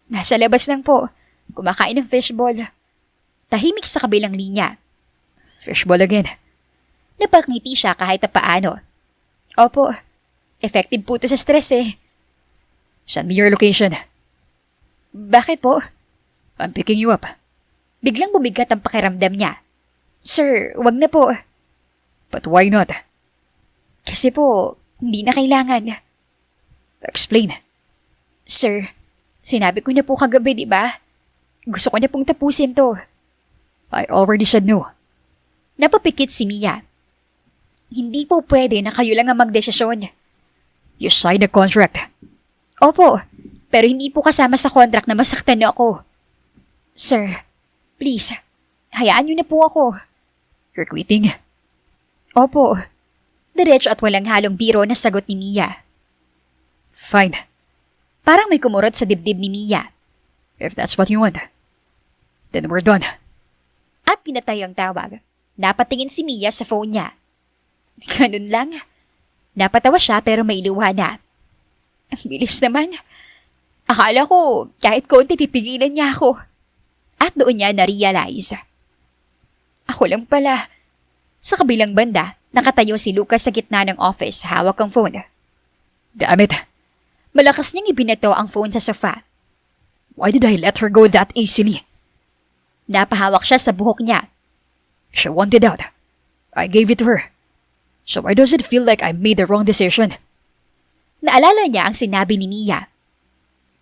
Nasa labas lang po. Kumakain ng fishball. Tahimik sa kabilang linya. Fishball again. Napakngiti siya kahit na paano. Opo. Effective po to sa stress eh. Send me your location. Bakit po? I'm picking you up. Biglang bumigat ang pakiramdam niya. Sir, wag na po. But why not? Kasi po, hindi na kailangan. Explain. Sir, sinabi ko na po kagabi, di ba? Gusto ko na pong tapusin to. I already said no. Napapikit si Mia. Hindi po pwede na kayo lang ang magdesisyon. You signed a contract. Opo, pero hindi po kasama sa contract na masaktan na ako. Sir, please, hayaan niyo na po ako. You're quitting? Opo. Diretso at walang halong biro na sagot ni Mia. Fine. Parang may kumurot sa dibdib ni Mia. If that's what you want, then we're done. At pinatay ang tawag. Napatingin si Mia sa phone niya. Ganun lang. Napatawa siya pero may luha na. Ang bilis naman. Akala ko kahit konti pipigilan niya ako. At doon niya na-realize. Ako lang pala. Sa kabilang banda, nakatayo si Lucas sa gitna ng office, hawak ang phone. Damn it. Malakas niyang ibinato ang phone sa sofa. Why did I let her go that easily? Napahawak siya sa buhok niya. She wanted out. I gave it to her. So why does it feel like I made the wrong decision? Naalala niya ang sinabi ni Mia.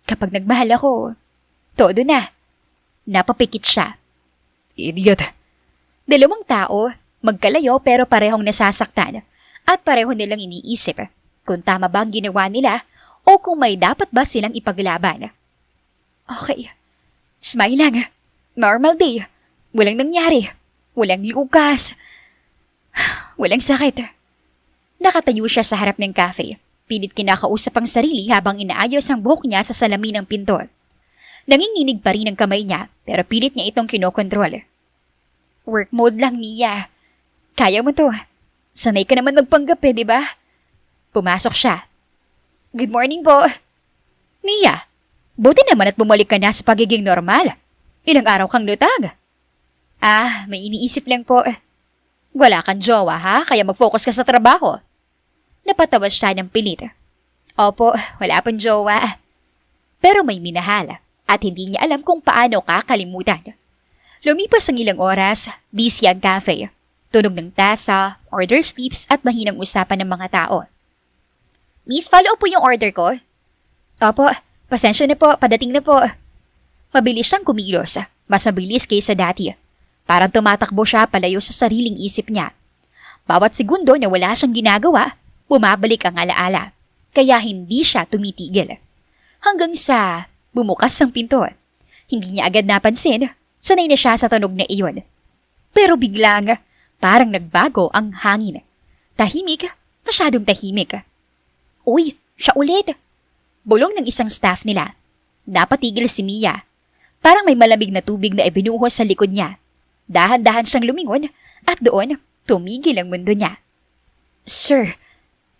Kapag nagmahal ako, todo na. Napapikit siya. Idiot. Dalawang tao, magkalayo pero parehong nasasaktan at pareho nilang iniisip kung tama ba ang ginawa nila o kung may dapat ba silang ipaglaban. Okay, smile lang. Normal day. Walang nangyari. Walang lukas. Walang sakit. Nakatayo siya sa harap ng cafe. Pilit kinakausap ang sarili habang inaayos ang buhok niya sa salamin ng pinto. Nanginginig pa rin ang kamay niya pero pilit niya itong kinokontrol. Work mode lang, Mia. Kaya mo to. Sanay ka naman magpanggap di ba? Pumasok siya. Good morning po. Mia, Buti naman at bumalik ka na sa pagiging normal. Ilang araw kang lutag. May iniisip lang po. Wala kang jowa ha, kaya mag-focus ka sa trabaho. Napatawa siya ng pilit. Opo, wala pang jowa. Pero may minahal at hindi niya alam kung paano kakalimutan. Lumipas ang ilang oras, busy ang cafe. Tunog ng tasa, order slips at mahinang usapan ng mga tao. Miss, follow po yung order ko. Opo, pasensya na po, padating na po. Mabilis siyang kumilos, mas mabilis kaysa dati. Parang tumatakbo siya palayo sa sariling isip niya. Bawat segundo na wala siyang ginagawa, bumabalik ang alaala. Kaya hindi siya tumitigil. Hanggang sa bumukas ang pinto. Hindi niya agad napansin, sanay na siya sa tunog na iyon. Pero biglang, parang nagbago ang hangin. Tahimik, masyadong tahimik. Uy, siya ulit. Bulong ng isang staff nila. Napatigil si Mia. Parang may malamig na tubig na ibinuhos sa likod niya. Dahan-dahan siyang lumingon at doon tumigil ang mundo niya. Sir,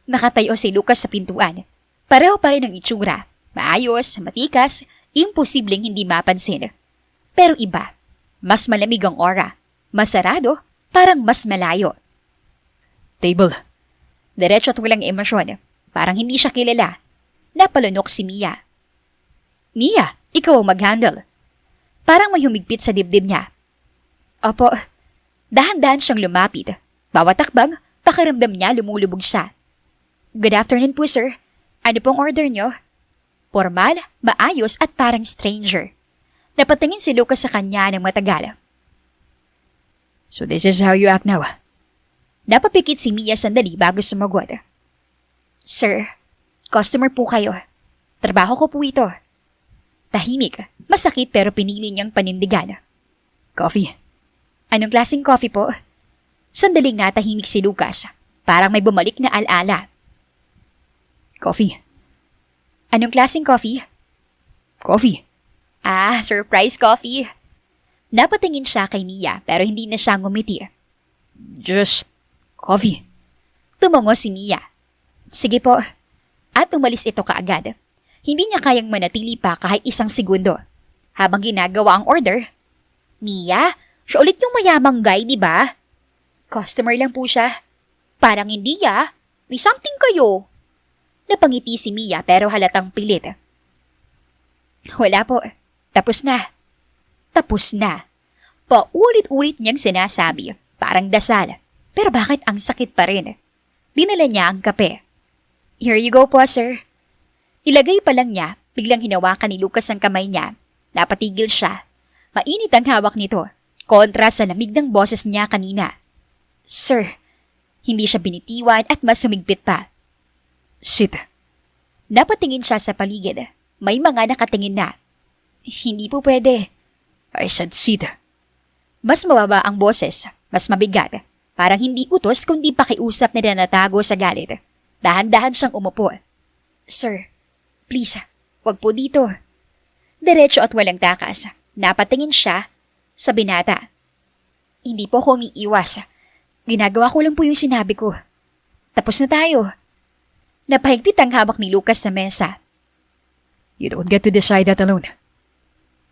nakatayo si Lucas sa pintuan. Pareho pa rin ang itsura. Maayos, matikas, imposibleng hindi mapansin. Pero iba, mas malamig ang aura. Masarado, parang mas malayo. Table. Diretso at walang emosyon. Parang hindi siya kilala. Napalunok si Mia. Mia, ikaw ang mag-handle. Parang may humigpit sa dibdib niya. Opo, dahan-dahan siyang lumapit. Bawat takbang, pakiramdam niya lumulubog siya. Good afternoon po, sir. Ano pong order niyo? Formal, maayos at parang stranger. Napatingin si Lucas sa kanya ng matagal. So this is how you act now? Napapikit si Mia sandali bago sumagot. Sir, customer po kayo. Trabaho ko po ito. Tahimik, masakit pero pinili niyang panindigan. Coffee? Anong klaseng coffee po? Sandaling natahimik si Lucas. Parang may bumalik na alaala. Coffee. Anong klaseng coffee? Coffee. Surprise coffee. Napatingin siya kay Mia pero hindi na siya ngumiti. Just coffee. Tumango si Mia. Sige po. At umalis ito kaagad. Hindi niya kayang manatili pa kahit isang segundo. Habang ginagawa ang order, Mia, siya ulit yung mayamang guy, di ba? Customer lang po siya. Parang hindi May something kayo. Napangiti si Mia pero halatang pilit. Wala po. Tapos na. Tapos na. Paulit-ulit niyang sinasabi. Parang dasal. Pero bakit ang sakit pa rin? Dinala niya ang kape. Here you go po, sir. Ilagay pa lang niya, biglang hinawakan ni Lucas ang kamay niya. Napatigil siya. Mainit ang hawak nito. Kontra sa lamig ng boses niya kanina. Sir, hindi siya binitiwan at mas humigpit pa. Sit. Napatingin siya sa paligid. May mga nakatingin na. Hindi po pwede. I said sit. Mas mababa ang boses, mas mabigat. Parang hindi utos kundi pakiusap na natago sa galit. Dahan-dahan siyang umupo. Sir, please, wag po dito. Diretso at walang takas. Napatingin siya sa binata. Hindi po ako umiiwas. Ginagawa ko lang po yung sinabi ko. Tapos na tayo. Napahigpit ang hawak ni Lucas sa mesa. You don't get to decide that alone.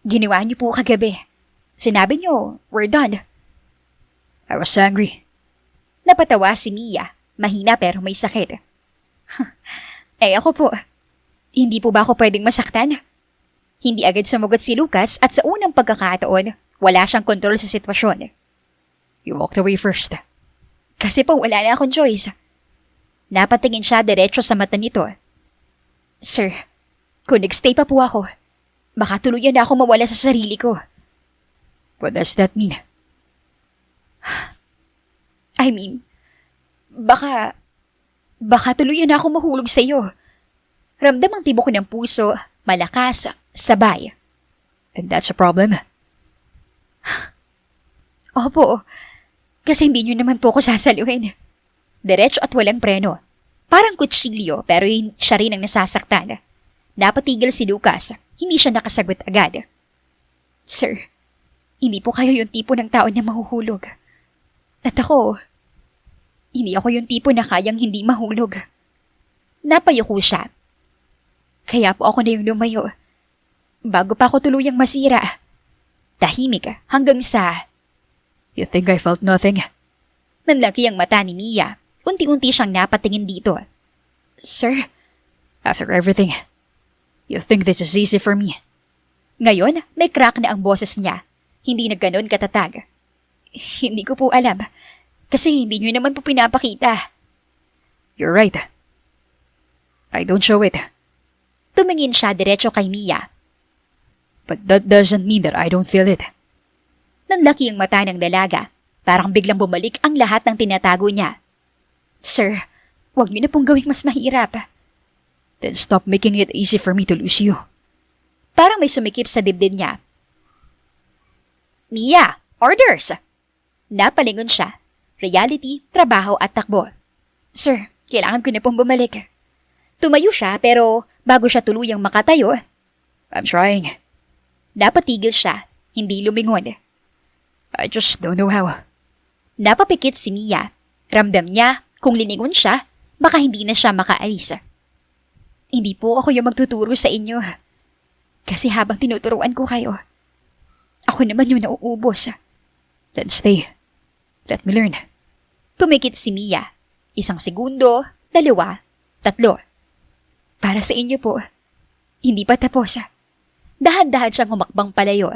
Ginawa niyo po kagabi. Sinabi niyo, we're done. I was angry. Napatawa si Mia. Mahina pero may sakit. Ako po. Hindi po ba ako pwedeng masaktan? Hindi agad sumagot si Lucas at sa unang pagkakataon, wala siyang kontrol sa sitwasyon. You walked away first. Kasi po wala na akong choice. Napatingin siya diretso sa mata nito. Sir, kung nagstay pa po ako, baka tuluyan na ako mawala sa sarili ko. What does that mean? I mean, baka tuluyan na ako mahulog sa iyo. Ramdam ang tibok ng puso, malakas, sabay. And that's a problem? Opo, kasi hindi niyo naman po ako sasaluhin. Diretso at walang preno. Parang kutsilyo pero siya rin ang nasasaktan. Napatigil si Lucas, hindi siya nakasagot agad. Sir, hindi po kayo yung tipo ng tao na mahuhulog. At ako, hindi ako yung tipo na kayang hindi mahulog. Napayuko siya. Kaya po ako na yung lumayo. bago pa ako tuluyang masira. Tahimik hanggang sa You think I felt nothing? nanlaki ang mata ni Mia. Unti-unti siyang napatingin dito. Sir, After everything, you think this is easy for me? ngayon may crack na ang boses niya. Hindi na ganon katatag. Hindi ko po alam. Kasi hindi niyo naman po pinapakita. You're right. I don't show it. Tumingin siya diretso kay Mia. But that doesn't mean that I don't feel it. Nanlaki ang mata ng dalaga. Parang biglang bumalik ang lahat ng tinatago niya. Sir, huwag niyo na pong gawing mas mahirap. Then stop making it easy for me to lose you. Parang may sumikip sa dibdib niya. Mia, orders! Napalingon siya. Reality, trabaho at takbo. Sir, kailangan ko na pong bumalik. Tumayo siya pero bago siya tuluyang makatayo, I'm trying. napatigil siya, hindi lumingon. I just don't know how. Napapikit si Mia. Ramdam niya kung liningon siya, baka hindi na siya makaalis. Hindi po ako yung magtuturo sa inyo. Kasi habang tinuturuan ko kayo, ako naman yung nauubos. Then stay. Let me learn. Pumikit si Mia. 1 segundo, 2, 3. Para sa inyo po, hindi pa tapos. Dahan-dahan siyang humakbang palayo.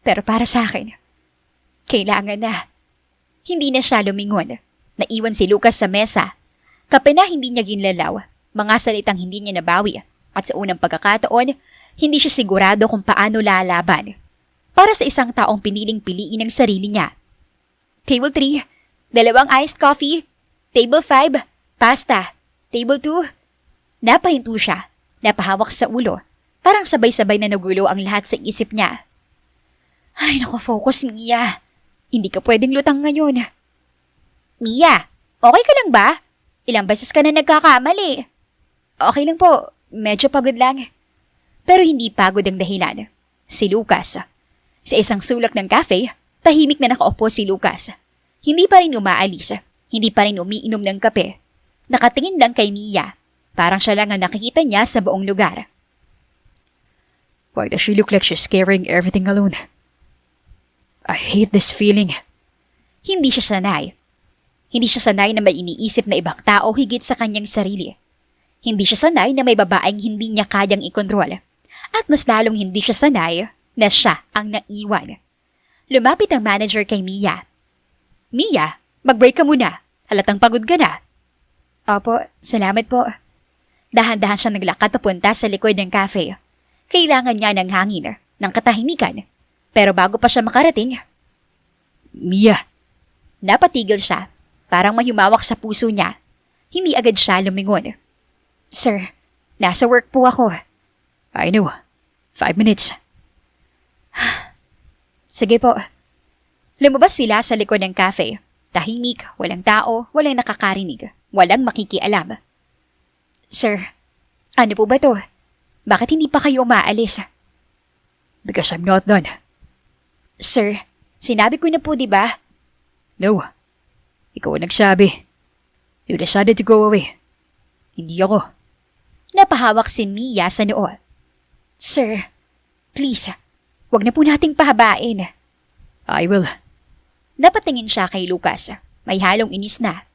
Pero para sa akin, kailangan na. Hindi na siya lumingon. Naiwan si Lucas sa mesa. Kape na hindi niya ginlalaw. Mga salitang hindi niya nabawi. At sa unang pagkakataon, hindi siya sigurado kung paano lalaban. Para sa isang taong piniling piliin ang sarili niya. Table 3, 2 iced coffee. Table 5, pasta. Table 2, napahinto siya. Napahawak sa ulo. Parang sabay-sabay na nagulo ang lahat sa isip niya. Ay, naku, focus, Mia. Hindi ka pwedeng lutang ngayon. Mia, okay ka lang ba? Ilang beses ka na nagkakamali. Okay lang po, medyo pagod lang. Pero hindi pagod ang dahilan. Si Lucas. Sa isang sulak ng cafe, tahimik na nakaupo si Lucas. Hindi pa rin umaalis. Hindi pa rin umiinom ng kape. Nakatingin lang kay Mia. Parang siya lang ang nakikita niya sa buong lugar. Why does she look like she's carrying everything alone? I hate this feeling. Hindi siya sanay. Hindi siya sanay na may iniisip na ibang tao higit sa kanyang sarili. Hindi siya sanay na may babaeng hindi niya kayang ikontrol. At mas lalong hindi siya sanay na siya ang naiwan. Lumapit ang manager kay Mia. Mia, mag-break ka muna. Halatang pagod ka na. Opo, salamat po. Dahan-dahan siya naglakad papunta sa likod ng cafe. Kailangan niya ng hangin, ng katahimikan. Pero bago pa siya makarating, Mia, napatigil siya. Parang may humawak sa puso niya. Hindi agad siya lumingon. Sir, nasa work po ako. I know. 5 minutes. Sige po. Lumabas sila sa likod ng cafe. Tahimik, walang tao, walang nakakarinig, walang makikialam. Sir, ano po ba to? Bakit hindi pa kayo umaalis? Because I'm not done. Sir, sinabi ko na po, di ba? No. Ikaw ang nagsabi. You decided to go away. Hindi ako. Napahawak si Mia sa noo. Sir, please, wag na po nating pahabain. I will. Napatingin siya kay Lucas. May halong inis na.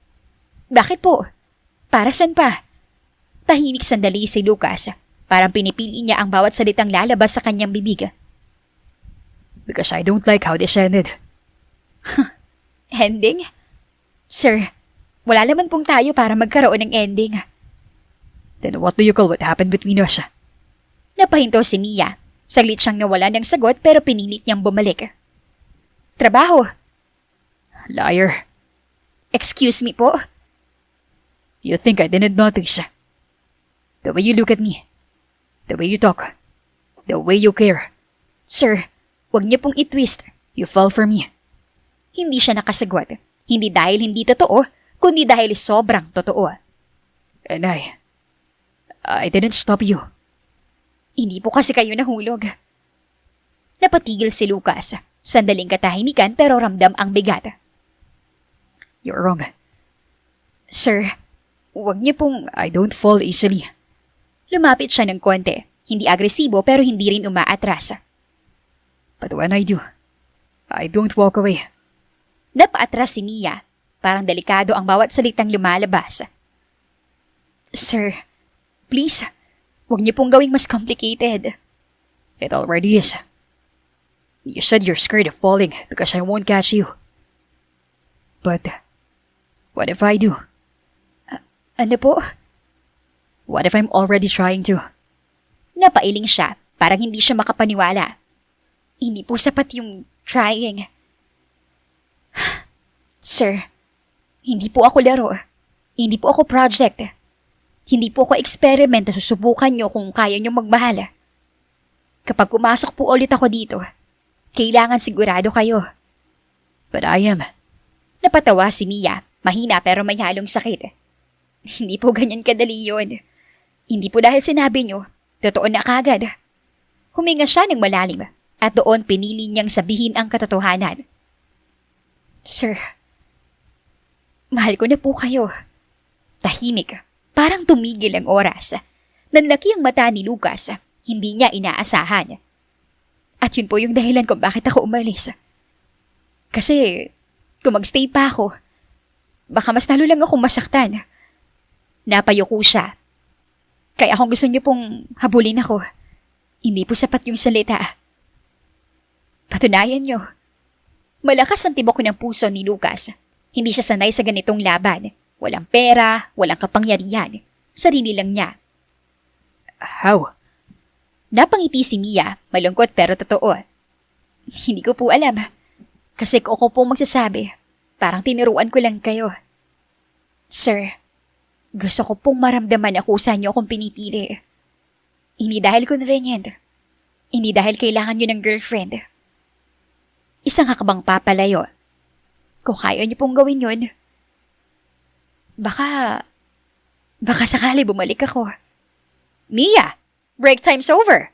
Bakit po? Para saan pa? Tahimik sandali si Lucas. Parang pinipili niya ang bawat salitang lalabas sa kanyang bibig. Because I don't like how this ended. Ending? Sir, wala naman pong tayo para magkaroon ng ending. Then what do you call what happened between us? Napahinto si Mia. Saglit siyang nawala ng sagot pero pinilit niyang bumalik. Trabaho. Liar. Excuse me po? You think I didn't notice? The way you look at me. The way you talk. The way you care. Sir, wag niyo pong i-twist. You fell for me. Hindi siya nakasagot. Hindi dahil hindi totoo, kundi dahil sobrang totoo. And I didn't stop you. Hindi po kasi kayo nahulog. Napatigil si Lucas. Sandaling katahimikan pero ramdam ang bigat. You're wrong. Sir, wag niyo pong... I don't fall easily. Lumapit siya ng konti. Hindi agresibo pero hindi rin umaatras. But when I do, I don't walk away. Napaatras si Mia. Parang delikado ang bawat salitang lumalabas. Sir, please, huwag niyo pong gawing mas complicated. It already is. You said you're scared of falling because I won't catch you. But what if I do? Ano po? What if I'm already trying to? Napailing siya, parang hindi siya makapaniwala. Hindi po sapat yung trying. Sir, hindi po ako laro. Hindi po ako project. Hindi po ako experiment na susubukan nyo kung kaya nyo magmahal. Kapag pumasok po ulit ako dito, kailangan sigurado kayo. But I am. Napatawa si Mia, mahina pero may halong sakit. Hindi po ganyan kadali yun. Hindi po dahil sinabi nyo, totoo na kagad. Huminga siya ng malalim at doon pinili niyang sabihin ang katotohanan. Sir, mahal ko na po kayo. Tahimik, parang tumigil ang oras. Nanlaki ang mata ni Lucas, hindi niya inaasahan. At yun po yung dahilan kung bakit ako umalis. Kasi kung magstay pa ako, baka mas lalo lang akong masaktan. Napayuko siya. Kaya kung gusto niyo pong habulin ako, hindi po sapat yung salita. Patunayan niyo. Malakas ang tibok ng puso ni Lucas. Hindi siya sanay sa ganitong laban. Walang pera, walang kapangyarihan. Sarili lang niya. How? Napangiti si Mia, malungkot pero totoo. Hindi ko po alam. Kasi kung ako po magsasabi, parang tinuruan ko lang kayo. Sir, gusto ko pong maramdaman ako sa inyo kung pinipili. Hindi dahil convenient. Hindi dahil kailangan nyo ng girlfriend. Isang hakbang papalayo. Kung kaya nyo pong gawin yun, baka sakali bumalik ako. Mia! Break time's over!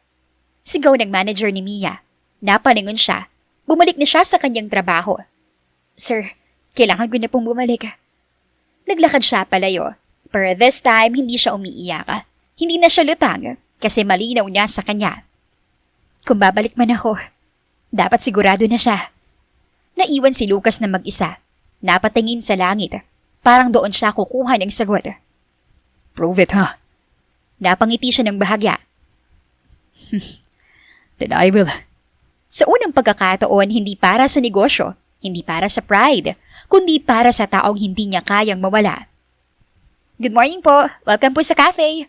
Sigaw ng manager ni Mia. Napalingon siya. Bumalik na siya sa kanyang trabaho. Sir, kailangan ko na pong bumalik. Naglakad siya palayo. Pero this time, hindi siya umiiyak. Hindi na siya lutang kasi malinaw niya sa kanya. Kung babalik man ako, dapat sigurado na siya. Naiwan si Lucas na mag-isa. Napatingin sa langit. Parang doon siya kukuha ng sagot. Prove it, huh? Napangiti siya ng bahagya. Then I will. Sa unang pagkakataon, hindi para sa negosyo, hindi para sa pride, kundi para sa taong hindi niya kayang mawala. Good morning po. Welcome po sa cafe.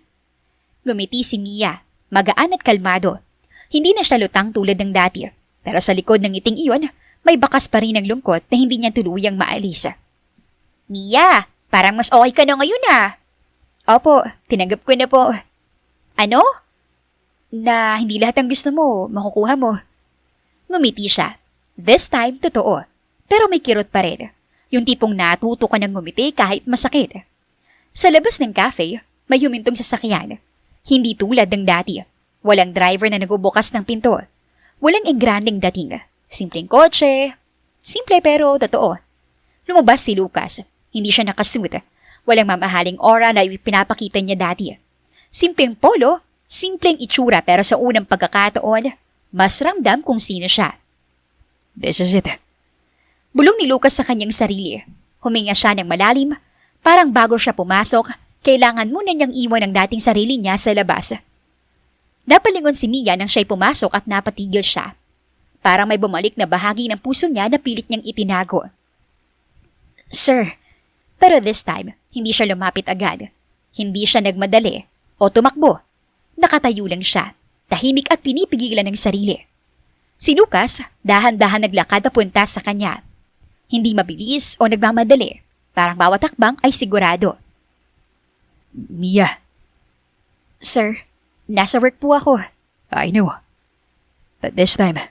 Gumiti si Mia, magaan at kalmado. Hindi na siya lutang tulad ng dati, pero sa likod ng ngiting iyon, may bakas pa rin ng lungkot na hindi niya tuluyang maalis. Mia, parang mas okay ka na ngayon ah. Opo, tinanggap ko na po. Ano? Na hindi lahat ng gusto mo, makukuha mo. Ngumiti siya. This time, totoo. Pero may kirot pa rin. Yung tipong natuto ka ng ngumiti kahit masakit. Sa labas ng cafe, may humintong sasakyan. Hindi tulad ng dati. Walang driver na nagbubukas ng pinto. Walang engranding dating. Simpleng kotse. Simple pero totoo. Lumabas si Lucas. Hindi siya nakasuit. Walang mamahaling aura na ipinapakita niya dati. Simpleng polo, simpleng itsura pero sa unang pagkakataon, mas ramdam kung sino siya. This is it. Bulong ni Lucas sa kanyang sarili. Huminga siya ng malalim. Parang bago siya pumasok, kailangan muna niyang iwan ang dating sarili niya sa labas. Napalingon si Mia nang siya'y pumasok at napatigil siya. Parang may bumalik na bahagi ng puso niya na pilit niyang itinago. Sir, pero this time, hindi siya lumapit agad. Hindi siya nagmadali o tumakbo. Nakatayo lang siya, tahimik at pinipigilan ng sarili. Si Lucas, dahan-dahan naglakad papunta sa kanya. Hindi mabilis o nagmamadali. Parang bawat takbang ay sigurado. Mia. Sir, nasa work po ako. I know. But this time,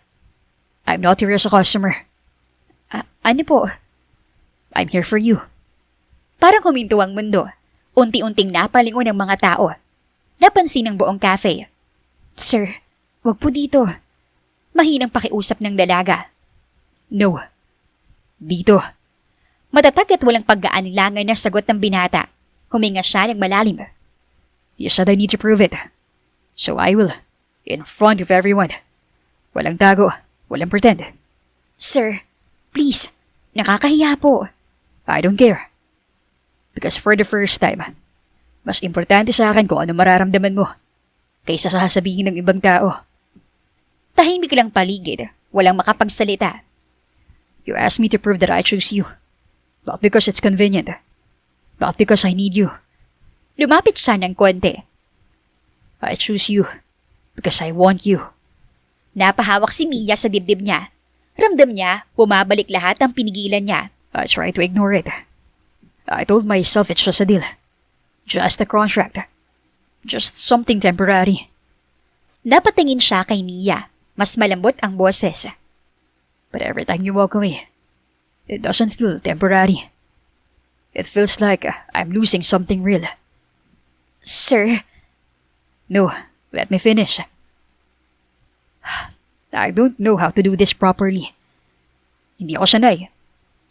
I'm not here as a customer. Ano po? I'm here for you. Parang huminto ang mundo. Unti-unting napalingon ng mga tao. Napansin ng buong cafe. Sir, wag po dito. Mahinang pakiusap ng dalaga. No. Dito. Matatag at walang pag-aanilangan na sagot ng binata. Huminga siya ng malalim. You said I need to prove it. So I will. In front of everyone. Walang tago. Walang pretend. Sir, please. Nakakahiya po. I don't care. Because for the first time, mas importante sa akin kung ano mararamdaman mo kaysa sa sasabihin ng ibang tao. Tahimik lang paligid. Walang makapagsalita. You asked me to prove that I choose you. Not because it's convenient. Not because I need you. Lumapit siya ng konti. I choose you because I want you. Napahawak si Mia sa dibdib niya. Ramdam niya, bumabalik lahat ang pinigilan niya. I tried to ignore it. I told myself it's just a deal. Just a contract. Just something temporary. Napatingin siya kay Mia. Mas malambot ang boses. But every time you walk away, it doesn't feel temporary. It feels like I'm losing something real. Sir, No, let me finish. I don't know how to do this properly. Hindi ako sanay.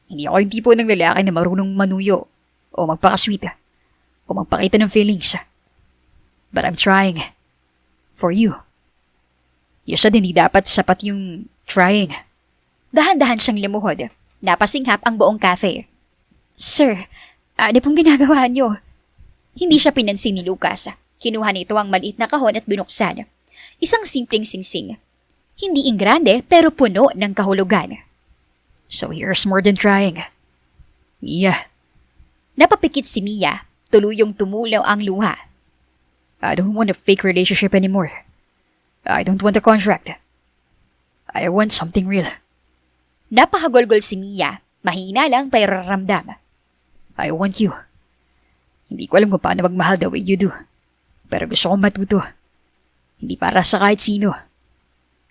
Hindi ako yung tipo ng lalaki na marunong manuyo o magpakasweet o magpakita ng feelings. But I'm trying. For you. You said hindi dapat sapat yung trying. dahan-dahan siyang lumuhod. Napasinghap ang buong cafe. Sir, ano pong ginagawa niyo? Hindi siya pinansin ni Lucas. Kinuha nito ang maliit na kahon at binuksan. Isang simpleng singsing. Hindi ingrande pero puno ng kahulugan. So here's more than trying. Mia, Napapikit si Mia. Tuluyong tumulaw ang luha. I don't want a fake relationship anymore. I don't want a contract. I want something real. Napahagulgol si Mia. Mahina lang pero ramdam. I want you. Hindi ko alam kung paano magmahal the way you do. Pero gusto kong matuto. Hindi para sa kahit sino,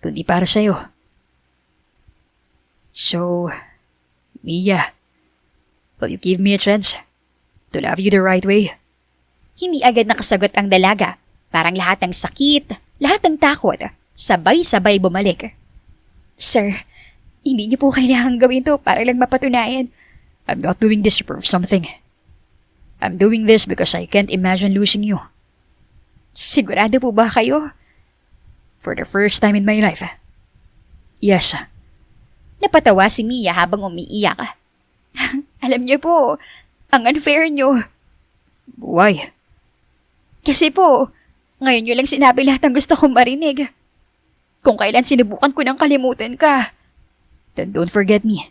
kundi para sa'yo. So, Mia, will you give me a chance to love you the right way? Hindi agad nakasagot ang dalaga. Parang lahat ng sakit, lahat ng takot, sabay-sabay bumalik. Sir, hindi niyo po kailangang gawin to para lang mapatunayan. I'm not doing this to prove something. I'm doing this because I can't imagine losing you. Sigurado po ba kayo? For the first time in my life. Yes. Napatawa si Mia habang umiiyak. Alam niyo po, ang unfair niyo. Why? Kasi po, ngayon niyo lang sinabi lahat ng gusto kong marinig. Kung kailan sinubukan ko nang kalimutan ka. Then don't forget me.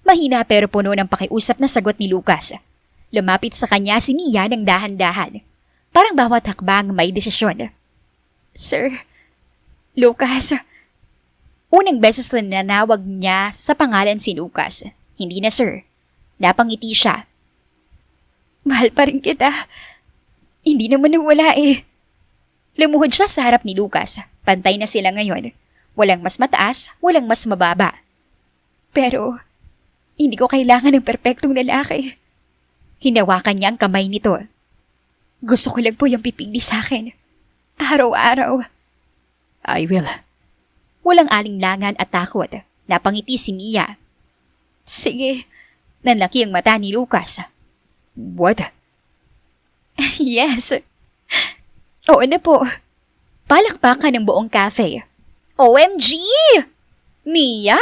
Mahina pero puno ng pakiusap na sagot ni Lucas. Lumapit sa kanya si Mia ng dahan-dahan. Parang bawat hakbang may desisyon. Sir, Lucas. Unang beses na nanawag niya sa pangalan si Lucas. Hindi na sir. Napangiti siya. Mahal pa rin kita. Hindi naman nawala eh. Lumuhod siya sa harap ni Lucas. Pantay na sila ngayon. Walang mas mataas, walang mas mababa. Pero, hindi ko kailangan ng perpektong lalaki. Hinawakan niya ang kamay nito. Gusto ko lang po yung pipili sa akin. Araw-araw. I will. Walang alinlangan at takot. Napangiti si Mia. Sige. Nanlaki ang mata ni Lucas. What? Yes. Oo na po. Palakpakan ng buong cafe. OMG! Mia!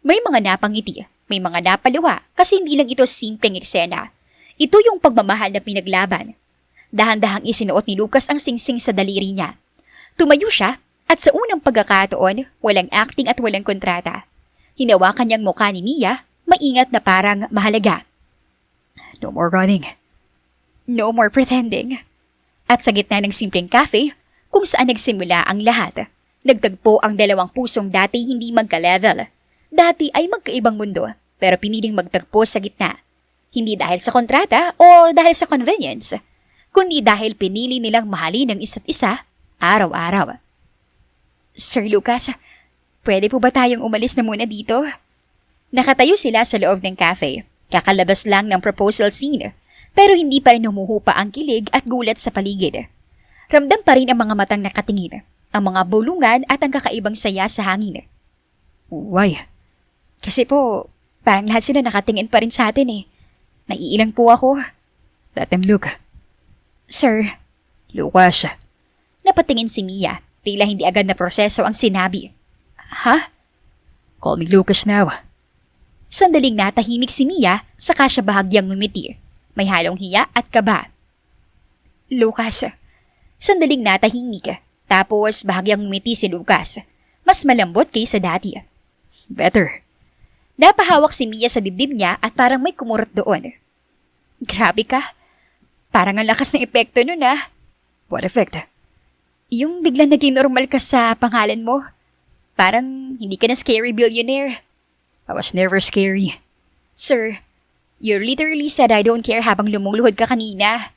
May mga napangiti, may mga napaluwa kasi hindi lang ito simpleng eksena. Ito yung pagmamahal na pinaglaban. Dahan-dahang isinuot ni Lucas ang singsing sa daliri niya. Tumayo siya at sa unang pagkakataon, walang acting at walang kontrata. Hinawakan niyang mukha ni Mia, maingat na parang mahalaga. No more running. No more pretending. At sa gitna ng simpleng cafe, kung saan nagsimula ang lahat, nagtagpo ang dalawang pusong dati hindi magka-level. Dati ay magkaibang mundo, pero piniling magtagpo sa gitna. Hindi dahil sa kontrata o dahil sa convenience, kundi dahil pinili nilang mahalin ang isa't isa araw-araw. Sir Lucas, pwede po ba tayong umalis na muna dito? Nakatayo sila sa loob ng cafe. Kakalabas lang ng proposal scene, pero hindi pa rin humuhupa ang kilig at gulat sa paligid. Ramdam pa rin ang mga matang nakatingin, ang mga bulungan at ang kakaibang saya sa hangin. Why? Kasi po, parang lahat sila nakatingin pa rin sa atin eh. Naiilang po ako. Let them look. Sir, Lucas. Napatingin si Mia, tila hindi agad na proseso ang sinabi. Ha? Call me Lucas now. Sandaling natahimik si Mia, saka siya bahagyang ngumiti. May halong hiya at kaba. Lucas. Sandaling natahimik, tapos bahagyang ngumiti si Lucas. Mas malambot kaysa dati. Better. Napahawak si Mia sa dibdib niya at parang may kumurot doon. Grabe ka. Parang ang lakas ng epekto nun ah. What effect? Yung biglang naging normal ka sa pangalan mo. Parang hindi ka na scary billionaire. I was never scary. Sir, you literally said I don't care habang lumuluhod ka kanina.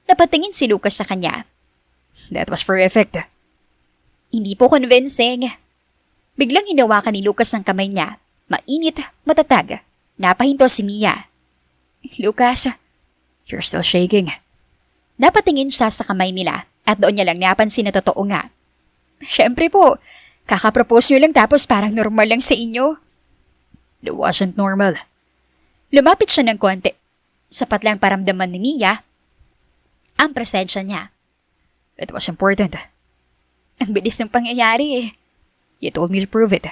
Napatingin si Lucas sa kanya. That was for effect. Hindi po convincing. Biglang hinawakan ni Lucas ang kamay niya. Mainit, matatag. Napahinto si Mia. Lucas, You're still shaking. napatingin siya sa kamay nila at doon niya lang napansin na totoo nga. Siyempre po, kakapropose niyo lang tapos parang normal lang sa inyo. It wasn't normal. Lumapit siya ng konti. Sapat lang paramdaman ni Mia ang presensya niya. It was important. Ang bilis ng pangyayari eh. You told me to prove it.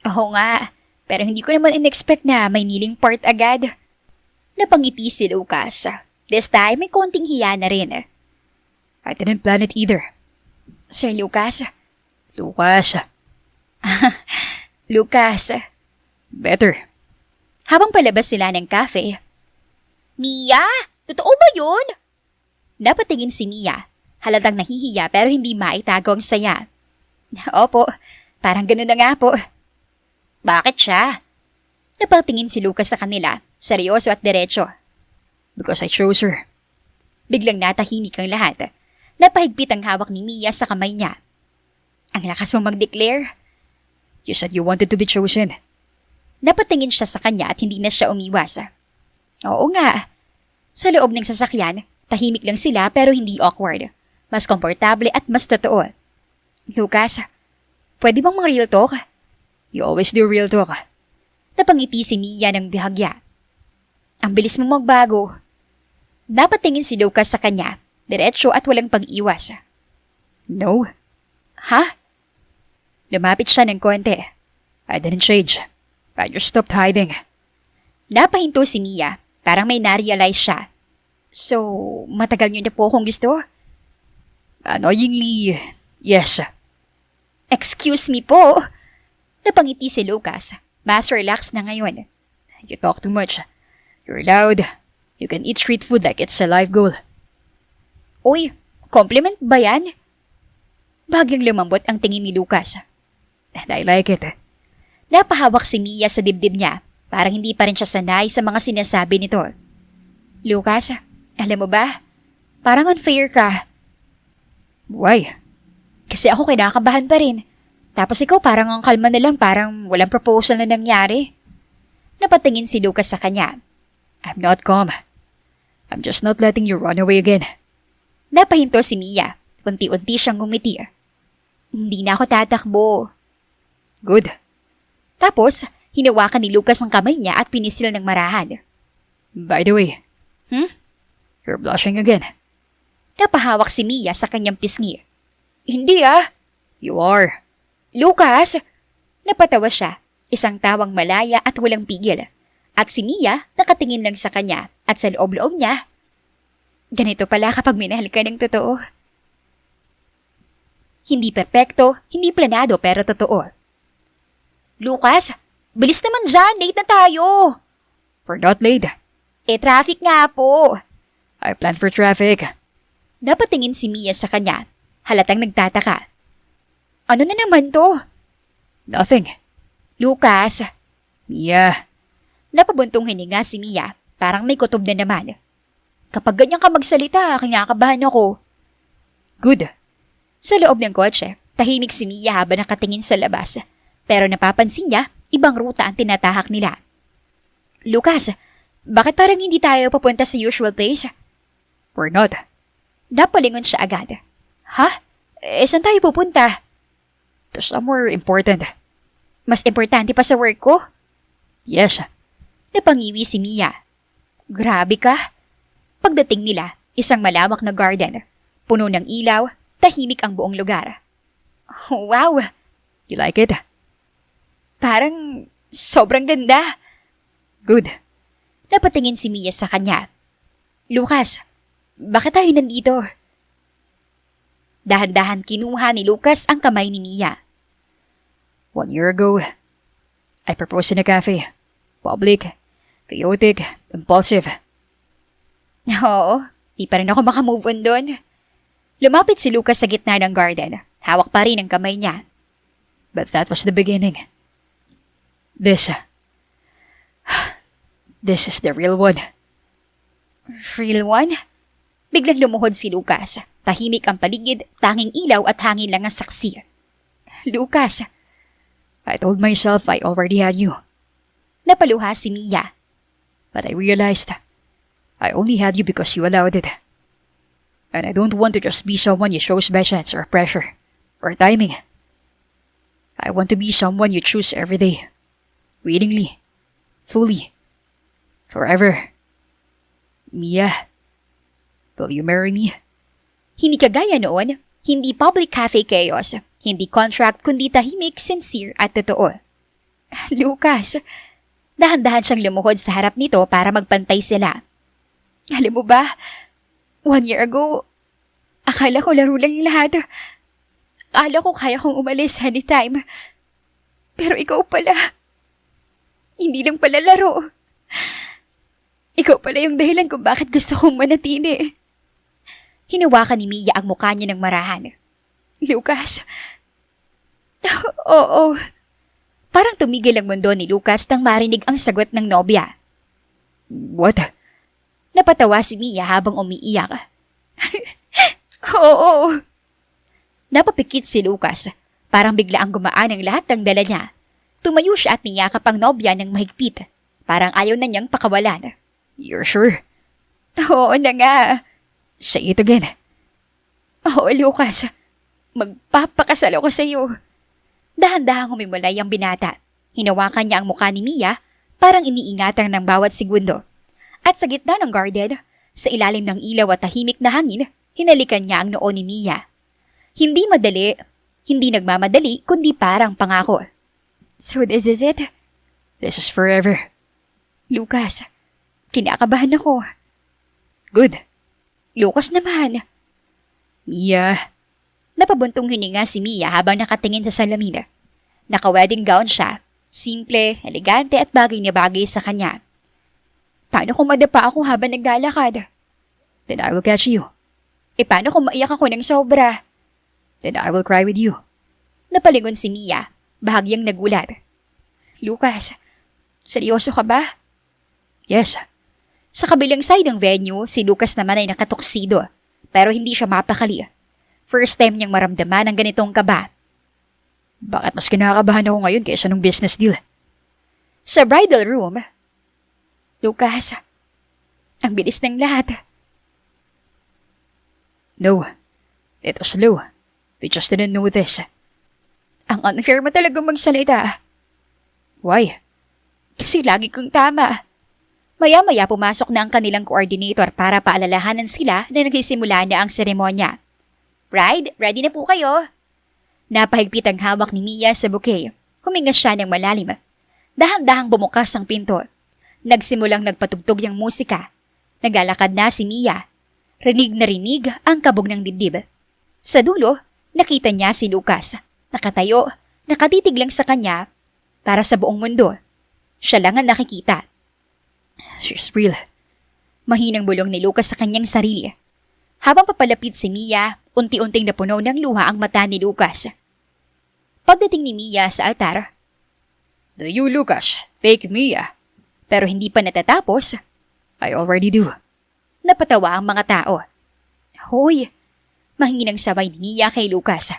Oo nga, pero hindi ko naman in-expect na may kneeling part agad. Napangiti si Lucas. This time, may konting hiya na rin. I didn't plan it either. Sir Lucas? Lucas. Lucas. Better. Habang palabas sila ng cafe. Mia! Totoo ba yun? Napatingin si Mia. Halatang nahihiya pero hindi maitago ang saya. Opo, parang ganun na nga po. Bakit siya? Napatingin si Lucas sa kanila, seryoso at diretso. Because I chose her. Biglang natahimik ang lahat. Napahigpit ang hawak ni Mia sa kamay niya. Ang lakas mo mag-declare. You said you wanted to be chosen. Napatingin siya sa kanya at hindi na siya umiwas. Oo nga. Sa loob ng sasakyan, tahimik lang sila pero hindi awkward. Mas komportable at mas totoo. Lucas, pwede bang mag-real talk? You always do real talk. Napangiti si Mia ng bihagya. Ang bilis mo magbago. Napatingin si Lucas sa kanya, diretso at walang pag-iwas. No, Ha? lumapit siya ng konti. I didn't change. I just stopped hiding. Napahinto si Mia, parang may na-realize siya. So, matagal niyo na po akong gusto? Annoyingly, yes. Excuse me po. Napangiti si Lucas. Mas relax na ngayon. You talk too much. You're loud. You can eat street food like it's a life goal. Uy, compliment ba yan? Bagyang lumambot ang tingin ni Lucas. And I like it. Napahawak si Mia sa dibdib niya. Parang hindi pa rin siya sanay sa mga sinasabi nito. Lucas, alam mo ba? Parang unfair ka. Why? Kasi ako kinakabahan pa rin. Tapos ikaw parang ang kalma na lang, parang walang proposal na nangyari. Napatingin si Lucas sa kanya. I'm not calm. I'm just not letting you run away again. Napahinto si Mia. Unti-unti siyang ngumiti. Hindi na ako tatakbo. Good. Tapos, hinawakan ni Lucas ang kamay niya at pinisil ng marahan. By the way, you're blushing again. Napahawak si Mia sa kanyang pisngi. Hindi ah. You are. Lucas! Napatawa siya. Isang tawang malaya at walang pigil. At si Mia nakatingin lang sa kanya at sa loob-loob niya. Ganito pala kapag minahal ka ng totoo. Hindi perpekto, hindi planado pero totoo. Lucas, bilis naman dyan, late na tayo. We're not late. Traffic nga po. I planned for traffic. Napatingin si Mia sa kanya, halatang nagtataka. Ano na naman to? Nothing. Lucas, Mia. napabuntong hininga si Mia, parang may kutob na naman. Kapag ganyan ka magsalita, kinakabahan ako. Good. Sa loob ng kotse, tahimik si Mia habang nakatingin sa labas. Pero napapansin niya, ibang ruta ang tinatahak nila. Lucas, bakit parang hindi tayo papunta sa usual place? We're not. Napalingon siya agad. Ha? Saan tayo pupunta? To somewhere important. Mas importante pa sa work ko? Yes. Napangiwi si Mia. Grabe ka. Pagdating nila, isang malawak na garden. Puno ng ilaw, Tahimik ang buong lugar. Wow! You like it? Parang sobrang ganda. Good. Napatingin si Mia sa kanya. Lucas, bakit tayo nandito? Dahan-dahan kinuha ni Lucas ang kamay ni Mia. 1 year ago, I proposed in a cafe. Public, chaotic, impulsive. Oo, di pa rin ako makamove on doon. Lumapit si Lucas sa gitna ng garden. Hawak pa rin ang kamay niya. But that was the beginning. This is the real one. Real one? Biglang lumuhod si Lucas. Tahimik ang paligid, tanging ilaw at hangin lang ang saksi. Lucas, I told myself I already had you. napaluha si Mia. But I realized I only had you because you allowed it. And I don't want to just be someone you chose by chance or pressure or timing. I want to be someone you choose every day. Willingly. Fully. Forever. Mia, will you marry me? Hindi kagaya noon, hindi public cafe chaos, hindi contract kundi tahimik, sincere at totoo. Lucas, dahan-dahan siyang lumuhod sa harap nito para magpantay sila. Alam mo ba, 1 year ago, akala ko laro lang lahat. Akala ko kaya kong umalis anytime. Pero ikaw pala, hindi lang pala laro. Ikaw pala yung dahilan kung bakit gusto kong manatili. Hinawakan ni Mia ang mukha niya ng marahan. Lucas. Oo. Parang tumigil ang mundo ni Lucas nang marinig ang sagot ng nobya. What? Napatawa si Mia habang umiiyak. Oo. Napapikit si Lucas. Parang bigla ang gumaan ang lahat ng dala niya. Tumayo siya at niyakap ang nobya ng mahigpit. Parang ayaw na niyang pakawalan. You're sure? Oo na nga. Say it again. Oo, Lucas. Magpapakasal ako sa iyo. Dahan-dahang humimulay ang binata. Hinawakan niya ang mukha ni Mia, parang iniingatan ng bawat segundo. At sa gitna ng garden, sa ilalim ng ilaw at tahimik na hangin, hinalikan niya ang noo ni Mia. Hindi madali, hindi nagmamadali, kundi parang pangako. So this is it? This is forever. Lucas, kinakabahan ako. Good. Lucas naman. Mia. Napabuntong hininga si Mia habang nakatingin sa salamin. Naka-wedding gown siya. Simple, elegante at bagay na bagay sa kanya. Paano kung madapa ako habang naglalakad? Then I will catch you. Paano kung maiyak ako ng sobra? Then I will cry with you. Napalingon si Mia, bahagyang nagulat. Lucas, seryoso ka ba? Yes. Sa kabilang side ng venue, si Lucas naman ay nakatuksido, pero hindi siya mapakali. First time niyang maramdaman ang ganitong kaba. Bakit mas kinakabahan ako ngayon kaysa nung business deal? Sa bridal room, Lucas, ang bilis ng lahat. No, it was slow. We just didn't know this. Ang unfair mo talaga magsalita. Why? Kasi lagi kang tama. Maya-maya pumasok na ang kanilang coordinator para paalalahanan sila na nagsisimula na ang seremonya. Bride, ready na po kayo. Napahigpit ang hawak ni Mia sa bouquet. Huminga siya ng malalim. Dahan-dahang bumukas ang pinto. Nagsimulang nagpatugtog yung musika. Naglalakad na si Mia. Rinig na rinig ang kabog ng dibdib. Sa dulo, nakita niya si Lucas. Nakatayo, nakatitig lang sa kanya para sa buong mundo. Siya lang ang nakikita. She's real. Mahinang bulong ni Lucas sa kanyang sarili. Habang papalapit si Mia, unti-unting napuno ng luha ang mata ni Lucas. Pagdating ni Mia sa altar, Do you, Lucas, take Mia? pero hindi pa natatapos, I already do. napatawa ang mga tao. Hoy, mahinginang sabay ni Mia kay Lucas.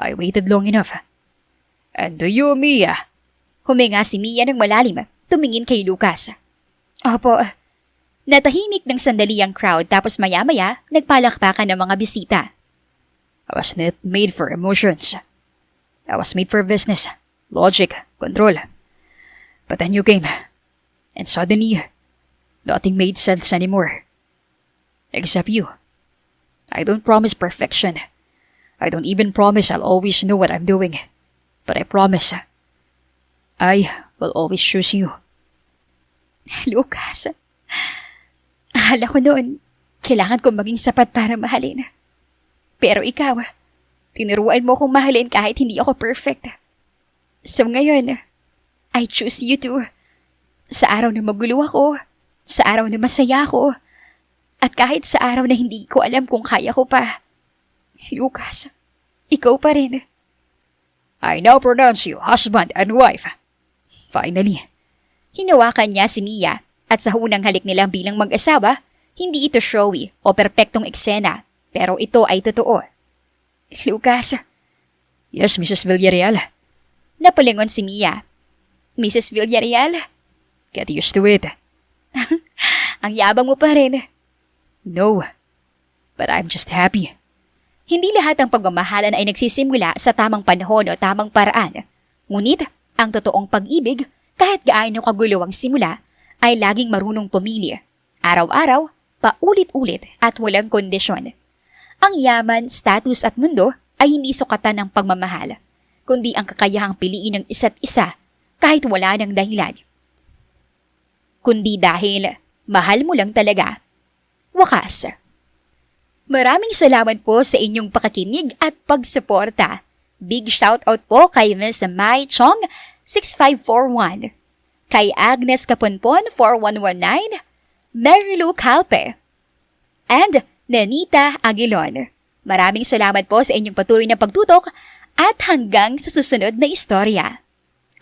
I waited long enough. And do you, Mia? Huminga si Mia ng malalim, tumingin kay Lucas. Opo. Natahimik ng sandali ang crowd tapos maya-maya nagpalakpakan ng mga bisita. I was not made for emotions. I was made for business, logic, control. But then you came, and suddenly, nothing made sense anymore. Except you. I don't promise perfection, I don't even promise I'll always know what I'm doing. But I promise, I will always choose you. Lucas, akala ko noon, kailangan ko maging sapat para mahalin. Pero ikaw, tinuruan mo kong mahalin kahit hindi ako perfect. So ngayon, I choose you too. Sa araw na magulo ako, sa araw na masaya ako, at kahit sa araw na hindi ko alam kung kaya ko pa. Lucas, ikaw pa rin. I now pronounce you husband and wife. Finally. Hinawakan niya si Mia at sa unang halik nila bilang mag-asawa, hindi ito showy o perpektong eksena, pero ito ay totoo. Lucas, Yes, Mrs. Villarreal. napalingon si Mia. Mrs. Villarreal, Get used to it. ang yabang mo pa rin. No, but I'm just happy. Hindi lahat ng pagmamahalan ay nagsisimula sa tamang panahon o tamang paraan. Ngunit, ang totoong pag-ibig, kahit gaano kagulo ang simula, ay laging marunong pumili. Araw-araw, paulit-ulit at walang kondisyon. Ang yaman, status at mundo ay hindi sukatan ng pagmamahal, kundi ang kakayahang piliin ng isa't isa kahit wala ng dahilan. Kundi dahil mahal mo lang talaga. Wakas. Maraming salamat po sa inyong pakikinig at pagsuporta. Big shoutout po kay Miss Mai Chong 6541, kay Agnes Kaponpon 4119, Mary Lou Calpe, and Nanita Aguilon. Maraming salamat po sa inyong patuloy na pagtutok at hanggang sa susunod na istorya.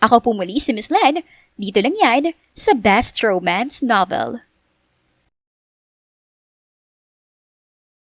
Ako po muli si Miss Len, dito lang yan sa Best Romance Novel.